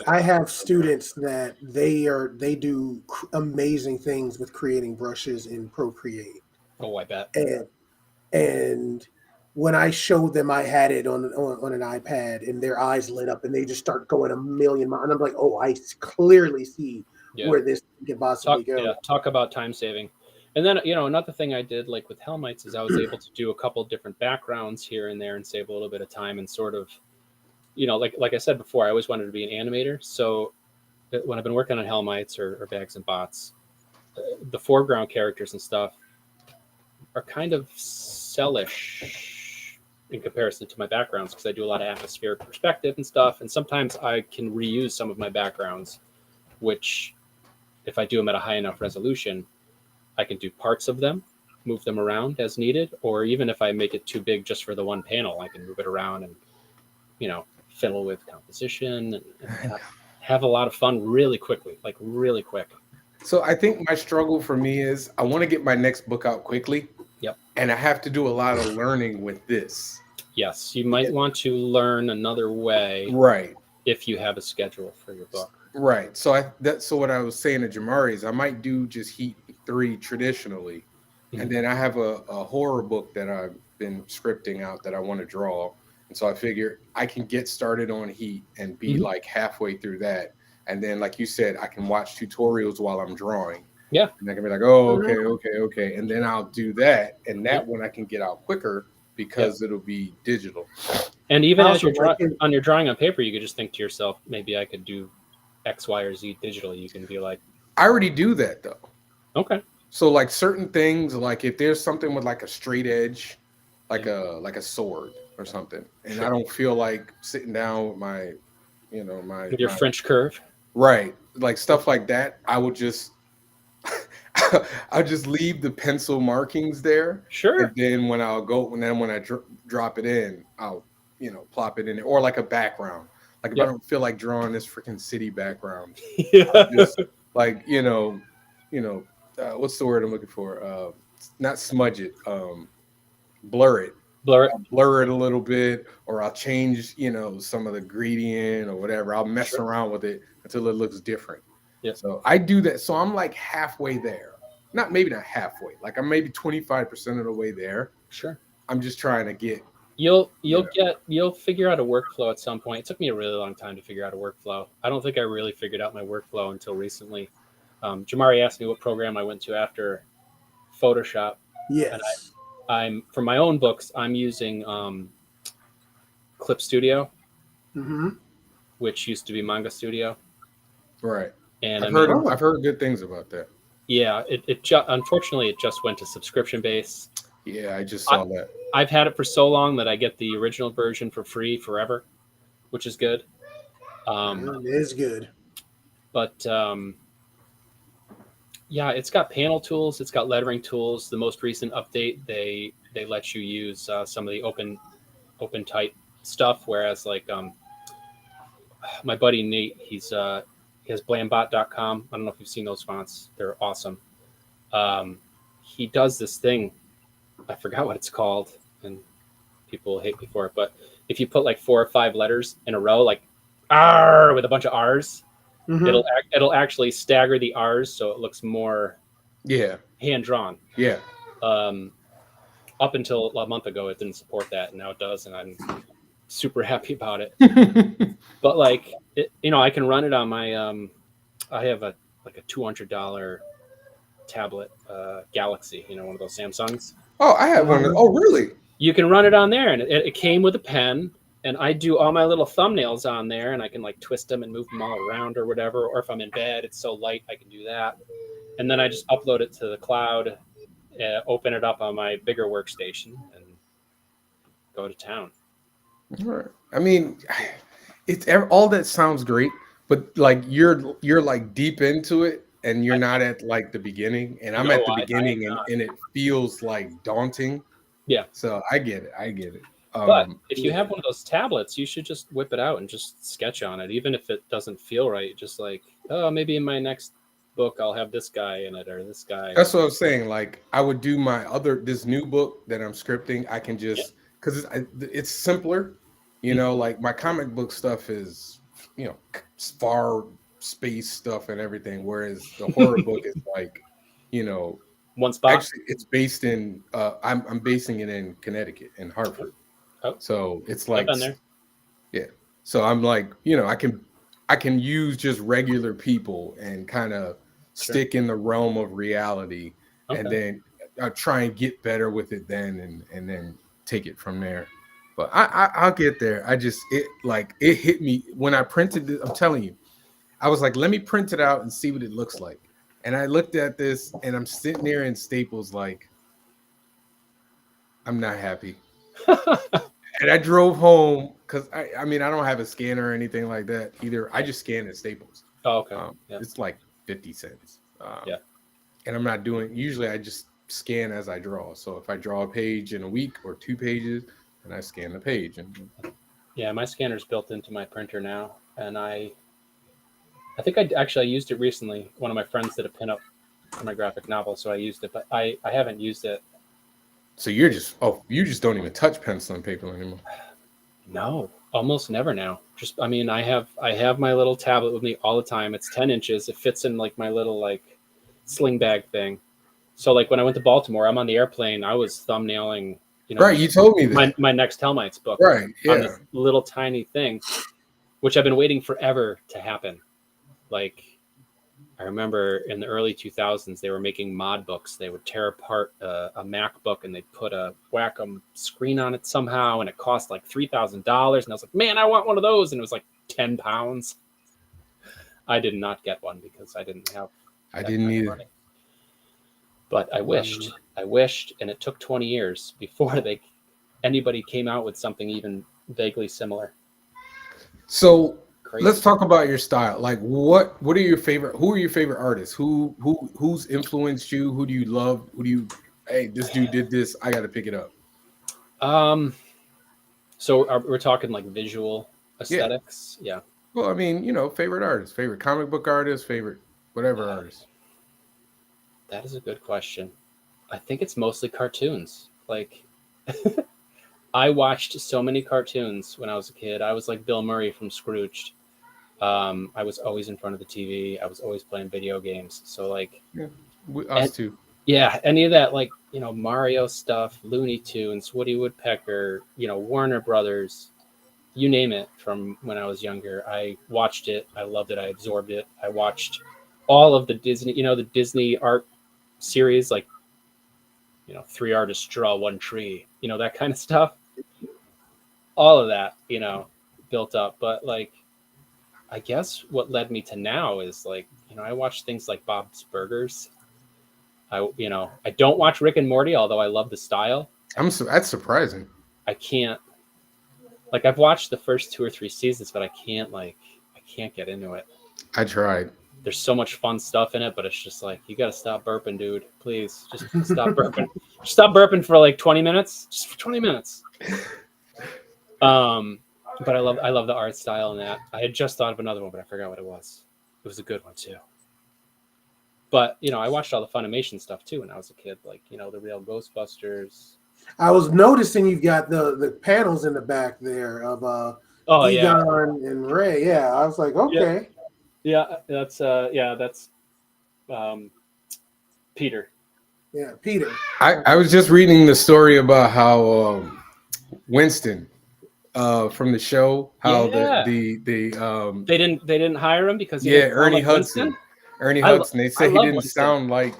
I have students that they do amazing things with creating brushes in Procreate. Oh, I bet. And when I showed them I had it on an iPad, and their eyes lit up and they just start going a million miles, and I'm like, oh, I clearly see where this can possibly go. Yeah, talk about time saving. And then another thing I did, like with Helmites, is I was able to do a couple different backgrounds here and there and save a little bit of time, and sort of, like I said before, I always wanted to be an animator. So when I've been working on Helmites or Bags and Bots, the foreground characters and stuff are kind of sellish in comparison to my backgrounds, because I do a lot of atmospheric perspective and stuff. And sometimes I can reuse some of my backgrounds, which if I do them at a high enough resolution, I can do parts of them, move them around as needed. Or even if I make it too big just for the one panel, I can move it around and, fiddle with composition and have a lot of fun really quickly, like really quick. So I think my struggle for me is I want to get my next book out quickly. Yep. And I have to do a lot of learning with this. Yes, you might want to learn another way. Right. If you have a schedule for your book. Right. So so what I was saying to Jamari is I might do just Heat 3 traditionally. Mm-hmm. And then I have a horror book that I've been scripting out that I want to draw. And so I figure I can get started on Heat and be like halfway through that. And then, like you said, I can watch tutorials while I'm drawing. Yeah. And I can be like, oh, okay. And then I'll do that. And that one I can get out quicker because it'll be digital. And even as you're on your drawing on paper, you could just think to yourself, maybe I could do X, Y, or Z digitally. You can be like, I already do that though. Okay. So like certain things, like if there's something with like a straight edge, like a sword or something, and I don't feel like sitting down with my French curve. Right. Like stuff like that, I would just I'll just leave the pencil markings there. Sure. And then when I drop it in, I'll plop it in there, or like a background. Like if I don't feel like drawing this freaking city background, just like what's the word I'm looking for? Not smudge it, blur it. Blur it a little bit, or I'll change some of the gradient or whatever. I'll mess around with it until it looks different. Yeah. So I do that. So I'm like halfway there. Maybe not halfway. Like I'm maybe 25% of the way there. Sure. I'm just trying to get. You'll figure out a workflow at some point. It took me a really long time to figure out a workflow. I don't think I really figured out my workflow until recently. Jamari asked me what program I went to after Photoshop. Yes. And I'm for my own books, I'm using Clip Studio, which used to be Manga Studio. Right. And I've heard good things about that. Yeah, unfortunately it just went to subscription base. Yeah, I just saw that. I've had it for so long that I get the original version for free forever, which is good. It is good. But it's got panel tools. It's got lettering tools. The most recent update, they let you use some of the open type stuff. Whereas like my buddy Nate, he has blambot.com. I don't know if you've seen those fonts. They're awesome. He does this thing. I forgot what it's called, and people hate me for it. But if you put like 4 or 5 letters in a row, like R with a bunch of R's, it'll actually stagger the R's so it looks more hand drawn. Yeah. Up until a month ago, it didn't support that, and now it does, and I'm super happy about it. But like, I can run it on my I have a $200 tablet, Galaxy, one of those Samsungs. Oh, I have one. Oh, really? You can run it on there, and it came with a pen. And I do all my little thumbnails on there, and I can like twist them and move them all around or whatever. Or if I'm in bed, it's so light I can do that. And then I just upload it to the cloud, open it up on my bigger workstation, and go to town. Right. I mean, it's all that sounds great, but like you're like deep into it, and you're not at like the beginning, and I'm at the beginning, and it feels like daunting. Yeah. So I get it. I get it. But if you have one of those tablets, you should just whip it out and just sketch on it, even if it doesn't feel right. Just like, oh, maybe in my next book I'll have this guy in it or this guy. That's what I'm saying. Like I would do this new book that I'm scripting. I can just because it's simpler, Like my comic book stuff is, far space stuff and everything, whereas the horror book is like, one spot. Actually, it's based in. I'm basing it in Connecticut, in Hartford. Oh. So it's like, I've been there. Yeah. So I'm like, I can use just regular people and kind of stick in the realm of reality, and then I'll try and get better with it then, and then take it from there. But I'll get there. It hit me when I printed it. I'm telling you, I was like, let me print it out and see what it looks like. And I looked at this, and I'm sitting there in Staples, like, I'm not happy. And I drove home because I don't have a scanner or anything like that either. I just scan at Staples. Oh, okay. It's like 50 cents. And I'm not doing. Usually, I just scan as I draw. So if I draw a page in a week or 2 pages, then I scan the page. Yeah, my scanner's built into my printer now, and I think I used it recently. One of my friends did a pinup for my graphic novel, so I used it, but I haven't used it. So you just don't even touch pencil and paper anymore. No, almost never now. I have my little tablet with me all the time. It's 10 inches. It fits in like my little like sling bag thing. So like when I went to Baltimore, I'm on the airplane. I was thumbnailing, right. You told me that my next Hellmites book, right? Yeah, on this little tiny thing, which I've been waiting forever to happen. Like, I remember in the early 2000s, they were making mod books. They would tear apart a MacBook and they'd put a Wacom screen on it somehow, and it cost like $3,000. And I was like, man, I want one of those. And it was like 10 pounds. I did not get one because I didn't have. I didn't either. Money. But I wished, and it took 20 years before anybody came out with something even vaguely similar. So. Crazy. Let's talk about your style. Like, what are your favorite? Who are your favorite artists? Who's influenced you? Who do you love? Hey, this dude did this. I got to pick it up. So we're talking like visual aesthetics. Yeah. Well, I mean, favorite artist, favorite comic book artist, favorite whatever artist. That is a good question. I think it's mostly cartoons. Like. I watched so many cartoons when I was a kid. I was like Bill Murray from Scrooged. I was always in front of the TV. I was always playing video games. So like, us too. Yeah, any of that, like, Mario stuff, Looney Tunes, Woody Woodpecker, Warner Brothers, you name it. From when I was younger, I watched it. I loved it. I absorbed it. I watched all of the Disney, the Disney art series, like, 3 artists draw 1 tree, that kind of stuff. All of that, built up. But like, I guess what led me to now is like, I watch things like Bob's Burgers. I don't watch Rick and Morty, although I love the style. That's surprising. I can't, like, I've watched the first 2 or 3 seasons, but I can't get into it. I tried. There's so much fun stuff in it, but it's just like, you got to stop burping, dude. Please, just stop burping. Stop burping for like 20 minutes. Just for 20 minutes. But I love the art style in that. I had just thought of another one, but I forgot what it was. It was a good one too. But I watched all the Funimation stuff too when I was a kid, like the real Ghostbusters. I was noticing you've got the panels in the back there of Egon and Ray. Yeah, I was like, okay. Yeah, that's Peter. Yeah, Peter. I was just reading the story about how Winston from the show, how they didn't hire him because Ernie Hudson. Winston? Ernie I lo- Hudson. They I say he love didn't Winston. sound like.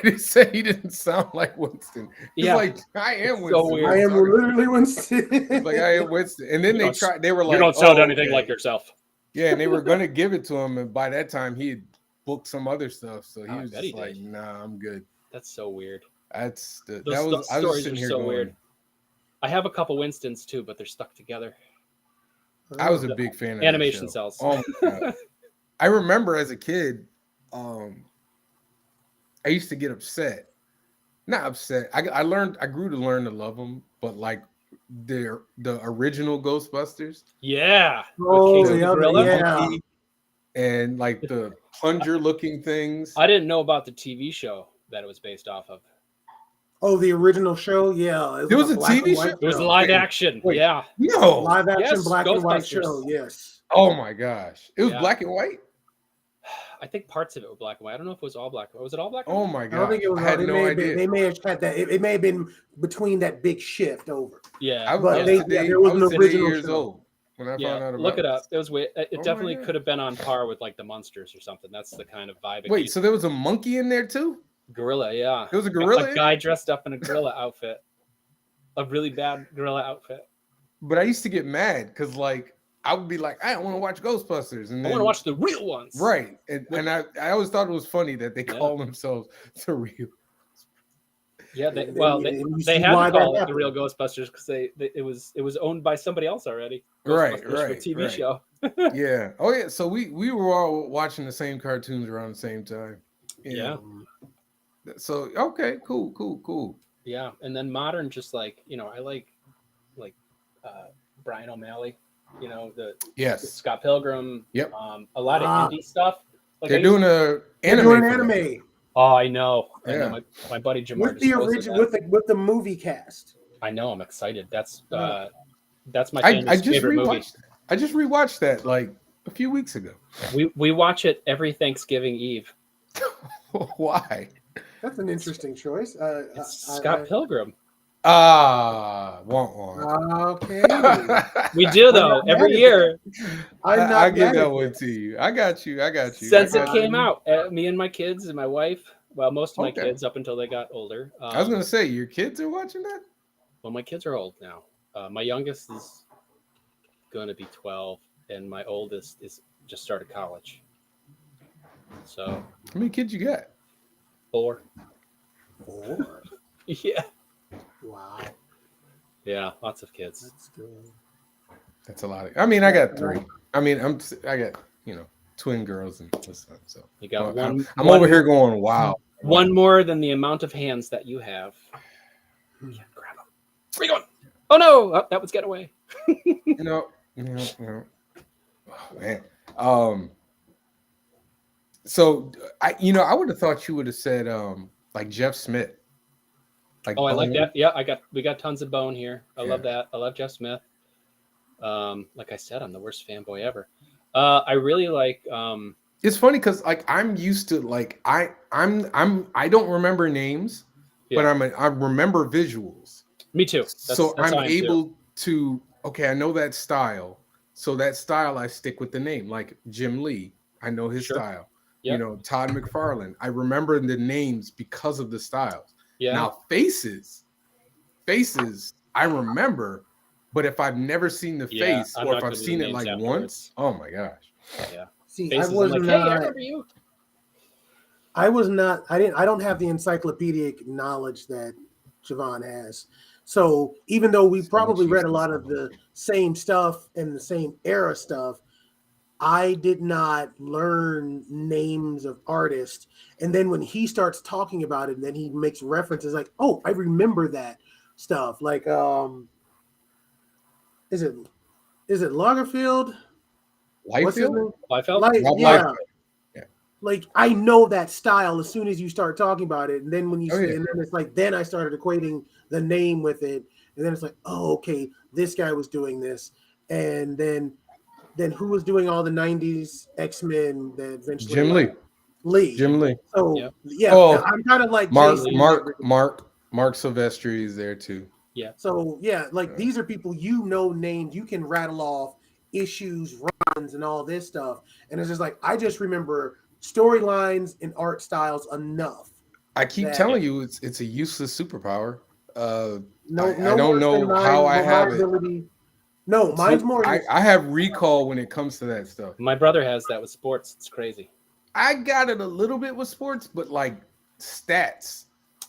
They say he didn't sound like Winston. He's Yeah. like, I am It's Winston. so What weird. are I you am talking about?" literally Winston. He's like, I am Winston. And then You they don't- tried. They were like, you don't sound "Oh, anything okay." like yourself. Yeah, and they were gonna give it to him, and by that time he had booked some other stuff, so he Oh, I was bet just he like, did. "Nah, I'm good." That's so weird. That's the, Those that was. I was just stories sitting are here so going. weird. I have a couple Winstons too, but they're stuck together. I was a The big fan of that animation show. cells. Oh my God. I remember as a kid, I used to get upset. Not upset. I learned. I grew to learn to love them, but like the original Ghostbusters. Yeah. Oh, With Casey the Gorilla. yeah. Monkey and like the plunger looking things. I didn't know about the TV show that it was based off of. Oh, the original show? Yeah. It There was a black TV and white show? It was show. live Wait, action. wait. Yeah. No. Live action Yes, black and white Ghostbusters. show. Yes. Oh my gosh. It was Yeah. black and white? I think parts of it were black and white. I don't know if it was all black. Was it all black and Oh white? my I don't god. think it was. I had They no may have idea. been. They may have had that. It may have been between that big shift over. Yeah. I but was they- today, there was I an was today original years show. old when I found out about Look it this. up. It was weird. It Oh my definitely God. could have been on par with like the Munsters or something. That's the kind of vibe. Wait, so there was a monkey in there too? gorilla, yeah. There was a gorilla A in guy dressed up in a gorilla outfit. A really bad gorilla outfit. But I used to get mad because like I would be like, I don't want to watch Ghostbusters. And I then, want to watch the real ones. right. And I always thought it was funny that they Yeah. call themselves the real. Yeah, And you they see had why to call that it the real happened. Ghostbusters because it was owned by somebody else already. Right, Ghostbusters, the right, TV right. show. Yeah. Oh yeah. So we were all watching the same cartoons around the same time. Yeah. So okay, cool. Yeah, and then modern, just like I like Brian O'Malley. The Yes. Scott Pilgrim. Yep. A lot of indie stuff. Like They're I doing used- a They're anime. doing for an that. anime Oh, I know. Yeah. My buddy Jamar with the just posted original that. with the movie cast. I know. I'm excited. That's Yeah. that's my I family's just favorite movie. rewatched. I just rewatched that like a few weeks ago. We watch it every Thanksgiving Eve. Why? That's an interesting choice. It's Scott Pilgrim. Won't. Okay. We do though not every mad at year I'm not I give mad that at one to you. I got you. since I it got came you. out. Me and my kids and my wife. Well, most of my Okay. kids up until they got older. I was gonna say your kids are watching that. Well, my kids are old now. My youngest is going to be 12, and my oldest is just started college. So How many kids you got? 4. Four. Yeah, Wow, yeah, lots of kids. that's good. That's a lot. I mean, I got 3. I mean, I got twin girls and this son. So You got I'm over here going, wow. one more than the amount of hands that you have. Hmm. Yeah, grab them. Where you going? Oh no, that was getaway. you know. Oh, man. So I would have thought you would have said like Jeff Smith. Like Oh, I like Bone. that. Yeah, we got tons of Bone here. I Yeah. love that. I love Jeff Smith. Like I said, I'm the worst fanboy ever. I really like. It's funny because like I'm used to like I don't remember names, Yeah. but I remember visuals. Me too. So That's how I'm I am, too. able to I know that style. So that style I stick with the name. Like Jim Lee, I know his Sure. style. Yep. Todd McFarlane. I remember the names because of the styles. Yeah. Now faces, I remember, but if I've never seen the Yeah, face I'm or not if I've gonna do seen the it names like afterwards. once, oh my gosh. Yeah. See, Faces, I was I'm like, hey, I not. remember you. I was not. I don't have the encyclopedic knowledge that Javon has. So even though we So probably much read a useless lot of the same stuff and the same era stuff, I did not learn names of artists. And then when he starts talking about it, and then he makes references like, "Oh, I remember that stuff." Like, is it Lagerfeld? What's his Lightfield? name? Liefeld? Like, Rob yeah. Liefeld. Yeah. Like I know that style as soon as you start talking about it, and then when you Oh, see, yeah. and then it's like then I started equating the name with it, and then it's like, oh, okay, this guy was doing this, and then who was doing all the '90s X-Men that eventually Jim Lee. Lee. Jim Lee. So Yep. yeah, Oh, I'm kind of like Mark Jason. Mark Silvestri is there too. Yeah. So yeah, like these are people names, you can rattle off issues, runs, and all this stuff, and it's just like I just remember storylines and art styles enough. I keep That- telling you, it's a useless superpower. No, I don't worse than know how I my have it. ability. No, mine's more. I have recall when it comes to that stuff. My brother has that with sports. It's crazy. I got it a little bit with sports, but like stats,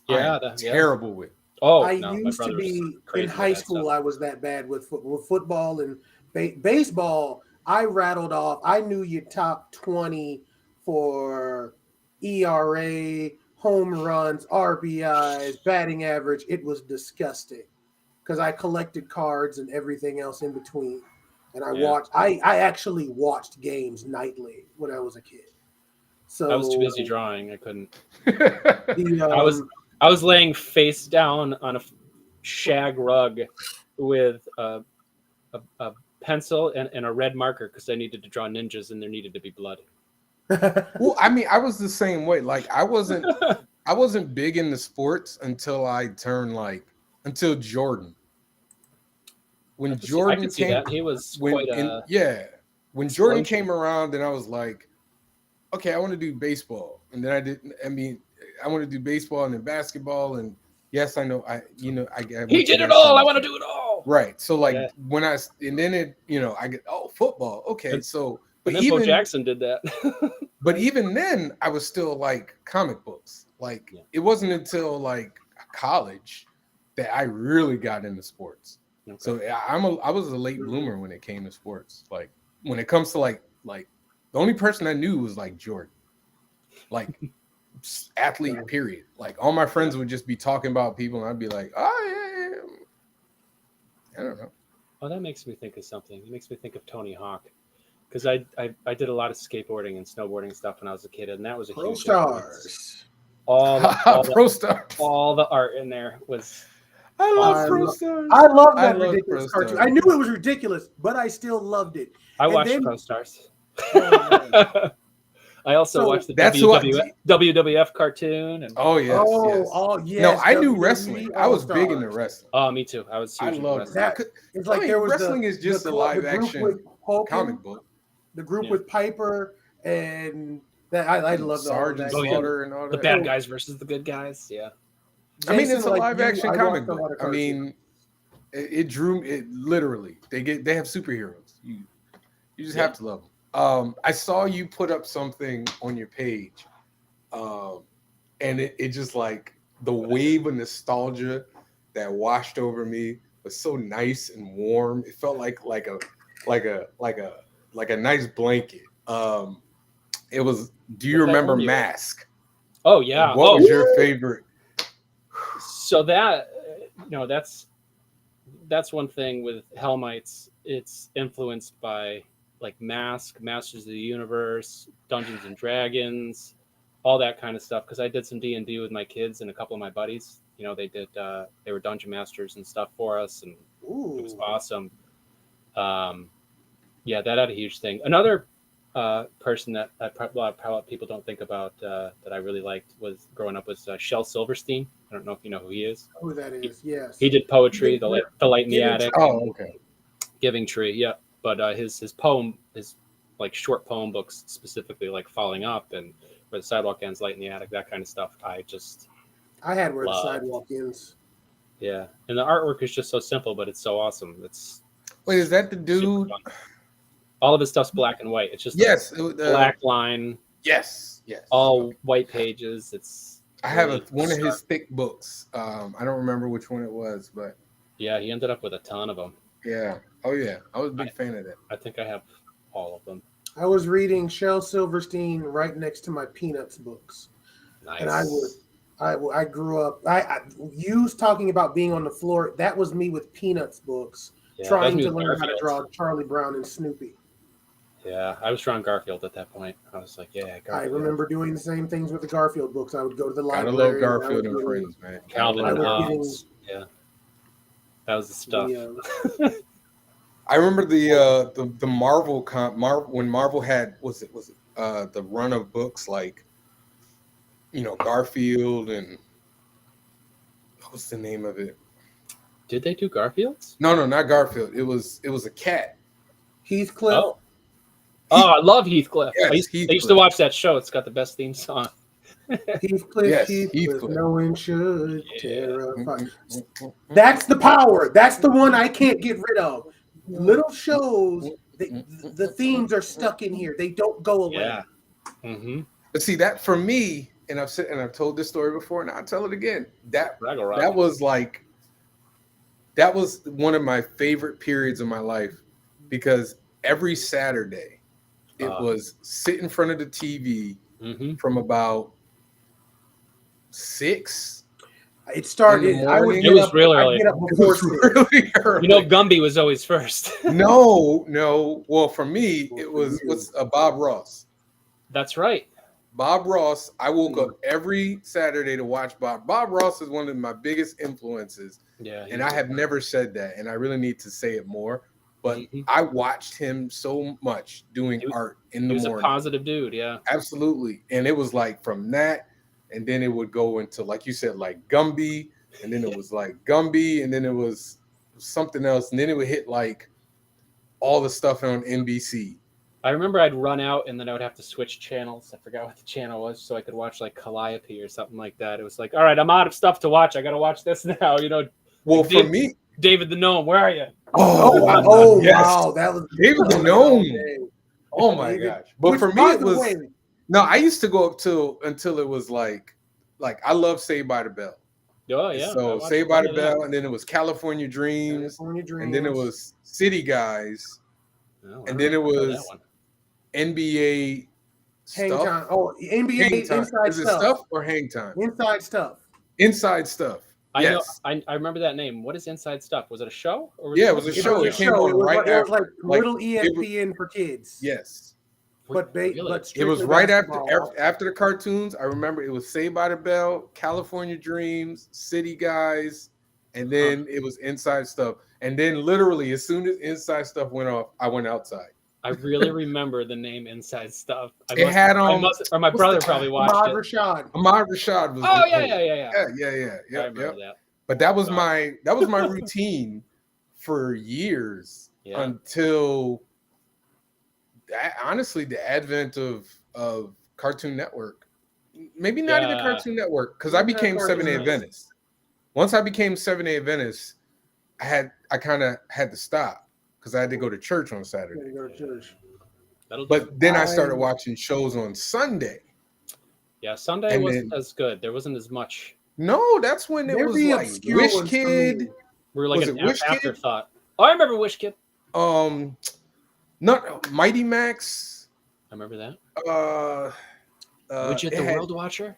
Yeah, I'm terrible with. Oh, I no, my used to brother's be crazy in with high that school. stuff. I was that bad with football and baseball. I rattled off. I knew your top 20 for ERA, home runs, RBIs, batting average. It was disgusting because I collected cards and everything else in between. And I Yeah. watched. I actually watched games nightly when I was a kid. So I was too busy drawing. I couldn't. The, I was laying face down on a shag rug with a pencil and a red marker because I needed to draw ninjas and there needed to be blood. Well, I mean, I was the same way. Like I wasn't big into sports until I turned until Jordan. When I Jordan could see came, that. He was quite a when Jordan explosion. came around, then I was like, okay, I want to do baseball, and then I didn't. I mean, I want to do baseball and then basketball, and yes, I know, I He did it all. I want to do it all. Right. So like Yeah. when and then I get football. Okay, And- so And but then Bo even Jackson did that. but even then I was still like comic books. Like Yeah. it wasn't until like college that I really got into sports. Okay. So I was a late bloomer when it came to sports. Like when it comes to like the only person I knew was like Jordan. Like athlete period. Like all my friends would just be talking about people and I'd be like, oh yeah. I don't know. Oh, that makes me think of something. It makes me think of Tony Hawk. Because I did a lot of skateboarding and snowboarding stuff when I was a kid, and that was a Pro huge influence. Stars. Pro Stars. All the art in there was I love I Pro lo- Stars. I love I that love ridiculous Pro cartoon. Stars. I knew it was ridiculous, but I still loved it. I And watched then- Pro Stars. Oh, man. I also So, watched the that's what- WWF cartoon and Oh yes, yes. Yes. No, I knew WWE wrestling. I was big into All-Stars. wresling. oh, me too. I was I huge into love wrestling. that. It's like there was wrestling is just a live group action with Hogan, comic book. the group Yeah. with Piper, and that I love Sergeant Oh, yeah. Slaughter and all The that. bad guys versus the good guys. Yeah. I mean, Jason, it's a like live you, action I comic watched a lot book. of I cartoons. mean, it drew it literally. They have superheroes. You just have to love them. I saw you put up something on your page, and it just like the wave of nostalgia that washed over me was so nice and warm. It felt like a nice blanket. It was. Do you What's that remember on you? Mask? Oh yeah. What was your favorite? So that that's one thing with Hellmites. It's influenced by like Mask, Masters of the Universe, Dungeons and Dragons, all that kind of stuff. Because I did some D&D with my kids and a couple of my buddies. They were dungeon masters and stuff for us, and it was awesome. Yeah, that had a huge thing. Another person that probably people don't think about that I really liked was growing up was Shel Silverstein. I don't know if you know who he is. Who that is? Yes. He did poetry, the light in the Giving attic. Oh, okay. Giving Tree, yeah. But his poem, his like short poem books specifically, like Falling Up and Where the Sidewalk Ends, Light in the Attic, that kind of stuff. I had Where Love. the Sidewalk Ends. Yeah, and the artwork is just so simple, but it's so awesome. It's Wait, is that the super dude? fun. All of his stuff's black and white. It's just Yes. a black line, Yes. all white pages. It's I have really one of his sharp. thick books. I don't remember which one it was, but Yeah, he ended up with a ton of them. yeah. Oh yeah, I was a big fan of that. I think I have all of them. I was reading Shel Silverstein right next to my Peanuts books, Nice. and I grew up. You talking about being on the floor. That was me with Peanuts books, Yeah, trying that to was me with learn how to Garfield. draw Charlie Brown and Snoopy. Yeah, I was drawing Garfield at that point. I was like, yeah, Garfield. I remember doing the same things with the Garfield books. I would go to the Gotta library. love Garfield I and would Friends, man. Calvin I and was Hobbes. Yeah, that was the stuff. I remember the Marvel when Marvel had was it the run of books like Garfield and what's the name of it? Did they do Garfield's? No, not Garfield. It was a cat. Heathcliff. Oh, Oh, I love Heathcliff. Yes, I used to Heathcliff. watch that show. It's got the best theme song. Heathcliff, Yes, Heathcliff, Heathcliff. no one should Yeah. terrify. Mm-mm. That's the power. That's the one I can't get rid of. Little shows, the themes are stuck in here. They don't go away. Yeah. Mm-hmm. But see that for me, and I've told this story before, and I'll tell it again. That Raggle was one of my favorite periods of my life because every Saturday it was sit in front of the TV from about 6. It started. In the I would morning. get It was up, really I'd early. get up before 6. Really early. You know, Gumby was always first. No. Well, for me, it was Bob Ross. That's right. Bob Ross. I woke up every Saturday to watch Bob. Bob Ross is one of my biggest influences, Yeah. and I have never said that, and I really need to say it more. But Mhm. I watched him so much doing art in the He was morning. a positive dude. Yeah. Absolutely, and it was like from that, and then it would go into, like you said, like Gumby, and then it was like Gumby, and then it was something else, and then it would hit like all the stuff on NBC. I remember I'd run out and then I would have to switch channels. I forgot what the channel was, so I could watch like Calliope or something like that. It was like, all right, I'm out of stuff to watch. I got to watch this now. You know, Well, for me, David the Gnome, where are you? Oh, yes. wow, that was David the Gnome. Oh my gosh! But Which, for me, by it the was way, no. I used to go up until it was like I love Saved by the Bell. Oh yeah. So Saved by the Bell, and then it was California Dreams, California Dreams, and then it was City Guys, Oh, and then it was that one. NBA Hang stuff. Time. Oh, NBA Hang Time. Inside Is it Stuff. stuff or Hang Time? Inside Stuff. Inside Stuff. I know. Yes. I remember that name. What is Inside Stuff? Was it a show? Or Yeah, it was a show. It It came on was right like, it was like after. Like, little ESPN for kids. Yes. But Really? but It strictly was right basketball. after the cartoons. I remember it was Saved by the Bell, California Dreams, City Guys, and then it was Inside Stuff. And then literally, as soon as Inside Stuff went off, I went outside. I really remember the name Inside Stuff. Or my brother probably watched Ahmad it. Rashad. Ahmad Rashad was. Oh the yeah. yeah. I remember that. But that was my routine for years until honestly the advent of Cartoon Network. Maybe not even Cartoon Network, because I became 7A Adventist. Once I became 7A Adventist, I kind of had to stop because I had to go to church on Saturday. But then I started watching shows on Sunday. Yeah, Sunday wasn't as good. There wasn't as much. No, that's when it was like Wish Kid. We were like Was an it Wish Kid? afterthought. Oh, I remember Wish Kid. Not Mighty Max. I remember that. Widget the World Watcher.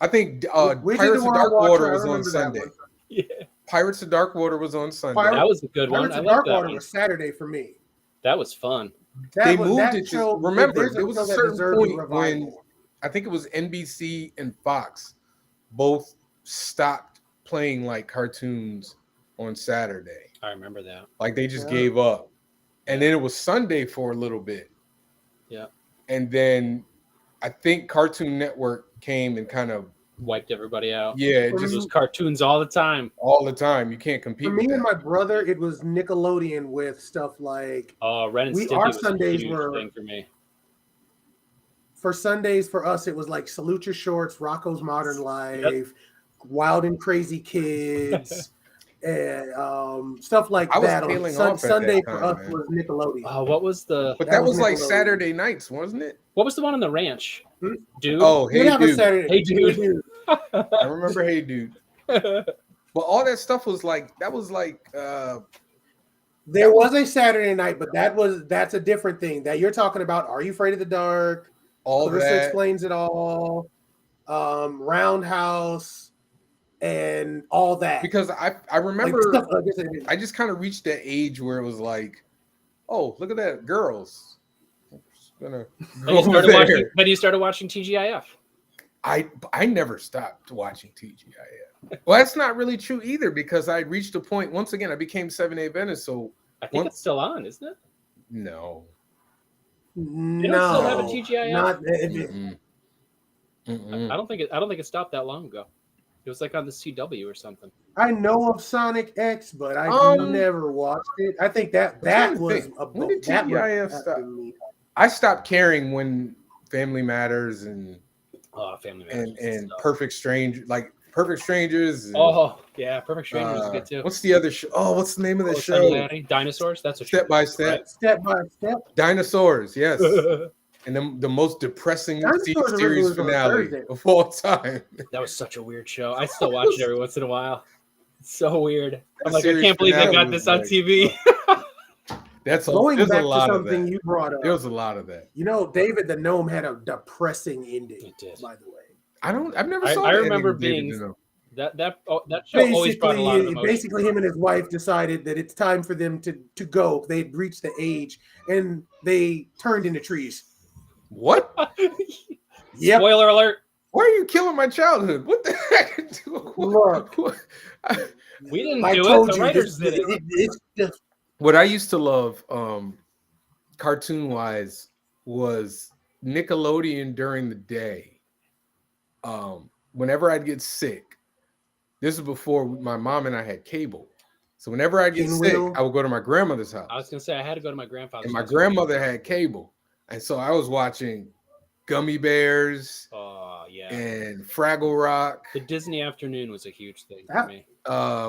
I think Widget Pirates the of World Dark Watcher, Water I was on remember that Sunday. one. Yeah, Pirates of Dark Water was on Sunday. that was a good one. Pirates I of like Dark that Water one. was Saturday for me. That was fun. They moved it to. Remember, there was a certain point when I think it was NBC and Fox both stopped playing like cartoons on Saturday. I remember that. Like they just gave up. And then it was Sunday for a little bit. Yeah. And then I think Cartoon Network came and kind of wiped everybody out. Yeah, it just was cartoons all the time. All the time. You can't compete. For me and my brother, it was Nickelodeon with stuff like Ren and Stimpy our was Sundays a huge were thing for me. For Sundays for us, it was like Salute Your Shorts, Rocco's Modern Life, Wild and Crazy Kids, and stuff like that. Sunday for us was Nickelodeon. Oh, what was the? But that was like Saturday nights, wasn't it? What was the one on the ranch? Dude. Oh, Hey Dude. Hey Dude. I remember Hey Dude. But all that stuff was like that was like. There was a Saturday night, but that's a different thing. That you're talking about. Are You Afraid of the Dark? All Clarissa that Explains It All. Roundhouse. And all that. Because I remember I just kind of reached that age where it was like, oh, look at that, girls. I'm just gonna but you started watching TGIF. I never stopped watching TGIF. Well, that's not really true either, because I reached a point, once again, I became 7A Adventist, so I think it's still on, isn't it? No. They don't still have a TGIF? Not, I don't think it stopped that long ago. It was like on the CW or something. I know of Sonic X, but I never watched it. I think that was when did TGIF stop? I stopped caring when Family Matters and Family Matters and stuff. Perfect Strangers. And, Oh yeah, Perfect Strangers is good too. what's the other show? Oh, what's the name of the Close show? Family, Dinosaurs. That's what Step by Step. Step by Step. Dinosaurs. Yes. Right? And the most depressing Dinosaurs originally series was on finale Thursday. of all time. That was such a weird show. I still watch it every once in a while. It's so weird. I'm That like, I series can't believe they finale got was this on like- TV. There's Going a back to lot of something that. you brought up, There was a lot of that. you know, David the Gnome had a depressing ending. It did. By the way. I've never I saw. The remember ending of David being- Deneau. that show always brought a lot of emotion. Basically, him and his wife decided that it's time for them to go. They'd reached the age, and they turned into trees. What? Yep. Spoiler alert. Why are you killing my childhood? What the heck? Look, We didn't I do told it. The you, writers did it. it's just What I used to love, cartoon wise, was Nickelodeon during the day. Whenever I'd get sick, this is before my mom and I had cable. So whenever I get sick, Pinwheel. I would go to my grandmother's house. I was gonna say I had to go to my grandfather's. And my house. grandmother had cable. And so I was watching Gummy Bears Oh yeah. and Fraggle Rock. The Disney afternoon was a huge thing for Ah. me.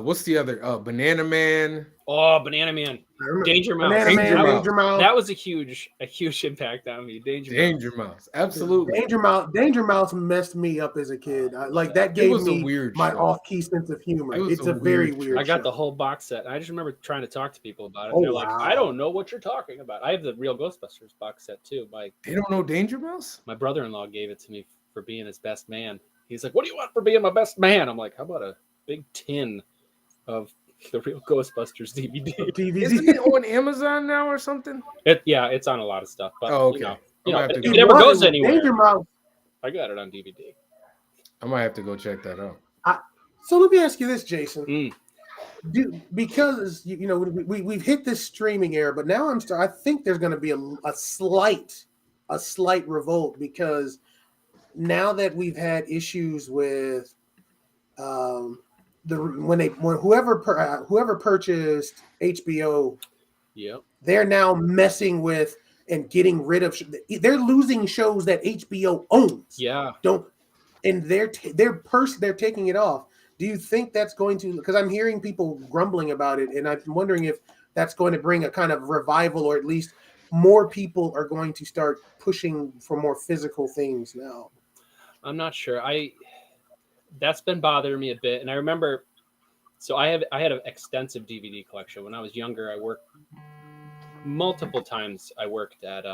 What's the other? Banana Man. Oh, Banana Man, I remember Danger Mouse. Banana Man, Danger Mouse. Danger Mouse. That was a huge impact on me. Danger Mouse. Absolutely. Danger Mouse messed me up as a kid. Like that It gave was a me weird my show. off-key sense of humor. It was It's a a very weird weird. I got show. the whole box set. I just remember trying to talk to people about it. Oh, And they're like, wow. I don't know what you're talking about. I have the real Ghostbusters box set too. They don't know Danger Mouse? My brother-in-law gave it to me for being his best man. He's like, what do you want for being my best man? I'm like, how about a big tin of the real Ghostbusters DVD? Isn't it on Amazon now or something? It's on a lot of stuff. But Oh, okay. you know, I'm gonna have to if go- it never Wanted goes with anywhere. Danger Mouse. I got it on DVD. I might have to go check that out. So let me ask you this, Jason. Mm. Because you know we've hit this streaming era, but now I think there's going to be a slight revolt because now that we've had issues with whoever purchased HBO, Yep. they're now messing with and getting rid of. They're losing shows that HBO owns. Yeah. They're taking it off. Do you think that's going to? Because I'm hearing people grumbling about it, and I'm wondering if that's going to bring a kind of revival, or at least more people are going to start pushing for more physical things now. I'm not sure. That's been bothering me a bit. And I remember, so I had an extensive DVD collection. When I was younger, I worked multiple times. I worked at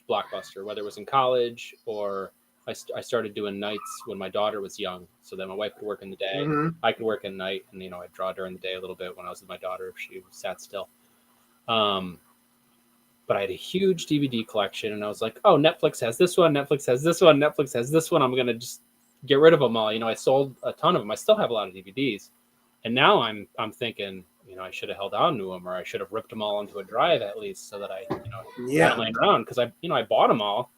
Blockbuster, whether it was in college or I started doing nights when my daughter was young. So then my wife could work in the day. Mhm. I could work at night, and I'd draw during the day a little bit when I was with my daughter if she sat still. But I had a huge DVD collection, and I was like, "Oh, Netflix has this one. Netflix has this one. Netflix has this one. I'm gonna just get rid of them all." I sold a ton of them. I still have a lot of DVDs, and now I'm thinking, I should have held on to them, or I should have ripped them all onto a drive at least, so that I, had them laying around because I bought them all,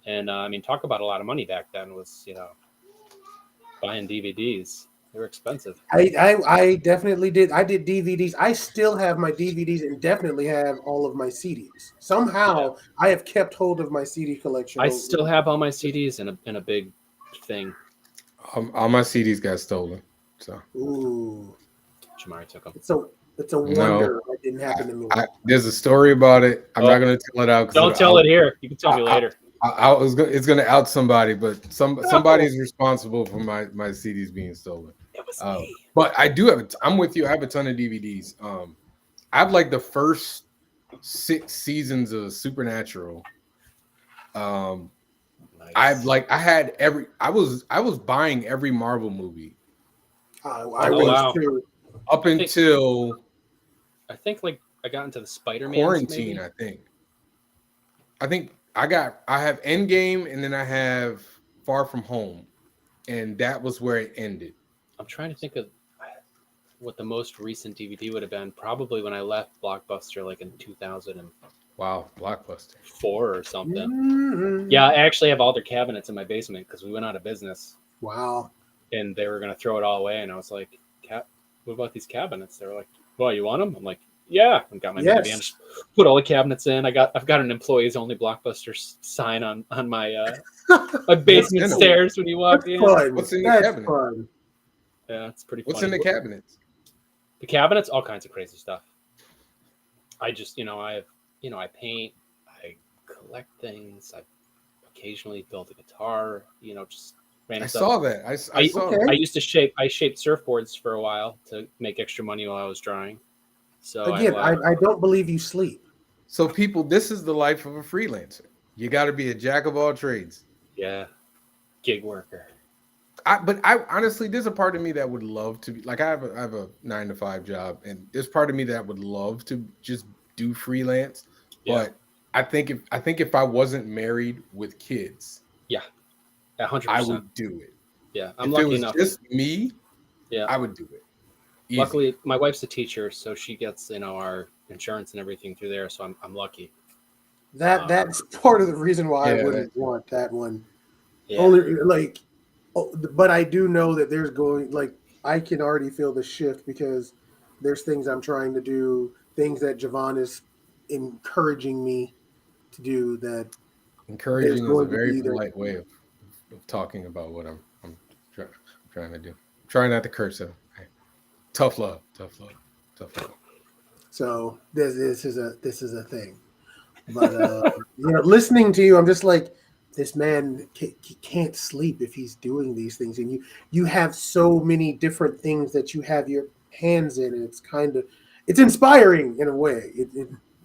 and talk about a lot of money back then was buying DVDs. They were expensive. I definitely did. I did DVDs. I still have my DVDs and definitely have all of my CDs. Somehow I have kept hold of my CD collection. I still have all my CDs in a big thing. All my CDs got stolen. So Ooh, Jamari took them. it's a wonder that didn't happen to me. There's a story about it. I'm not going to tell it out. Don't tell it here. You can tell me later. It's going to out somebody, but somebody's responsible for my CDs being stolen. It was me. But I do have I'm with you. I have a ton of DVDs. I have like the first 6 seasons of Supernatural. Nice. I was buying every Marvel movie I wow. was too. up until I think I got into the Spider-Man quarantine. I think I have Endgame, and then I have Far From Home, and that was where it ended. I'm trying to think of what the most recent DVD would have been. Probably when I left Blockbuster, in 2004 Wow, Blockbuster. or something. Mhm. Yeah, I actually have all their cabinets in my basement because we went out of business Wow. and they were going to throw it all away. And I was like, what about these cabinets? They were like, well, you want them? I'm like, Yeah, I got my Yes. minivan. Just put all the cabinets in. I've got an employees only Blockbuster sign on my my basement in 'em? stairs when you walk That's in. fun. What's in the That's cabinet? fun. Yeah, it's pretty What's funny. in the cabinets? The cabinets, all kinds of crazy stuff. I just, I paint, I collect things. I occasionally build a guitar. Just random I stuff. saw that. I saw Okay. that. I used to I shaped surfboards for a while to make extra money while I was drawing. So Again, I don't believe you sleep. So people, this is the life of a freelancer. You got to be a jack of all trades. yeah, gig worker. But I honestly, there's a part of me that would love to be like I have a 9 to 5 job, and there's part of me that would love to just do freelance. Yeah. But I think if I wasn't married with kids, Yeah, 100%. I would do it. Yeah, I'm If lucky it was enough. just me, Yeah, I would do it. Easy. luckily, my wife's a teacher, so she gets our insurance and everything through there. So I'm lucky. That's part of the reason why Yeah, I wouldn't want that one. Yeah. Only but I do know that there's I can already feel the shift because there's things I'm trying to do, things that Javon is encouraging me to do that Encouraging is a going to very be polite way of talking about what I'm trying to do. Trying not to curse him. Tough love. So this is a thing. But listening to you, I'm just like, this man can't sleep if he's doing these things, and you have so many different things that you have your hands in, and it's inspiring in a way.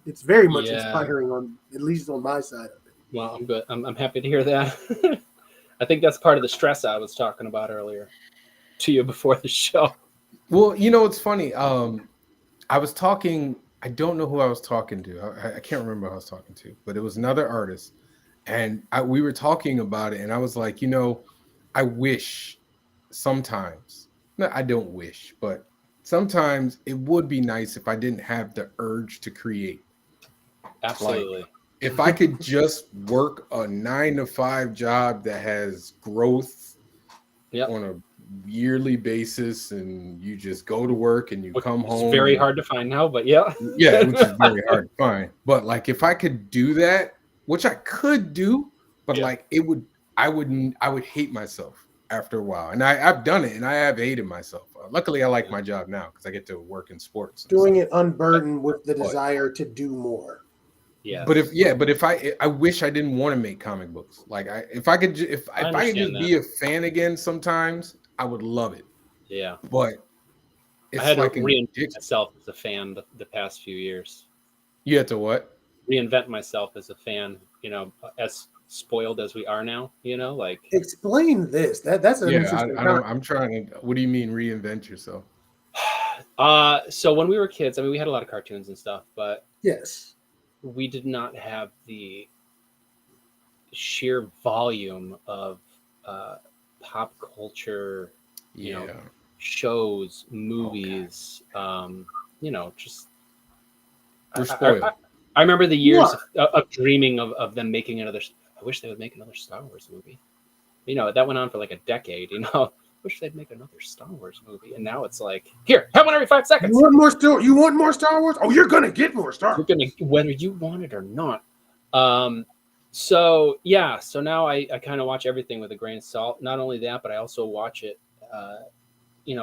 It's very much inspiring on at least on my side of it. Well, I'm good. I'm happy to hear that. I think that's part of the stress I was talking about earlier to you before the show. Well, it's funny. I was talking. I don't know who I was talking to. I can't remember who I was talking to, but it was another artist, and we were talking about it, and I was like, I wish sometimes. No, I don't wish, but sometimes it would be nice if I didn't have the urge to create. Absolutely. Like, if I could just work a 9 to 5 job that has growth on a yearly basis, and you just go to work and you come home. It's very hard to find now, but yeah, which is very hard to find. But like, if I could do that, which I could do, but like I would hate myself after a while, and I've done it, and I have hated myself. Luckily, I like my job now because I get to work in sports. Doing it unburdened with the desire to do more. Yeah. But if I wish I didn't want to make comic books. Like if I could just be a fan again sometimes, I would love it. Yeah. But it's I had like to reinvent myself as a fan the past few years. You had to what? Reinvent myself as a fan, as spoiled as we are now, like. Explain this. That's an interesting. I'm trying to. What do you mean reinvent yourself? So when we were kids, I mean, we had a lot of cartoons and stuff, but yes, we did not have the sheer volume of pop culture, shows, movies, just. We're spoiled. I remember the years of dreaming of them making another. I wish they would make another Star Wars movie. That went on for like a decade. Wish they'd make another Star Wars movie. And now it's like, here, have one every 5 seconds. You want more Star Wars? Oh, you're gonna get more Star Wars. You're gonna, whether you want it or not. So now I kind of watch everything with a grain of salt. Not only that, but I also watch it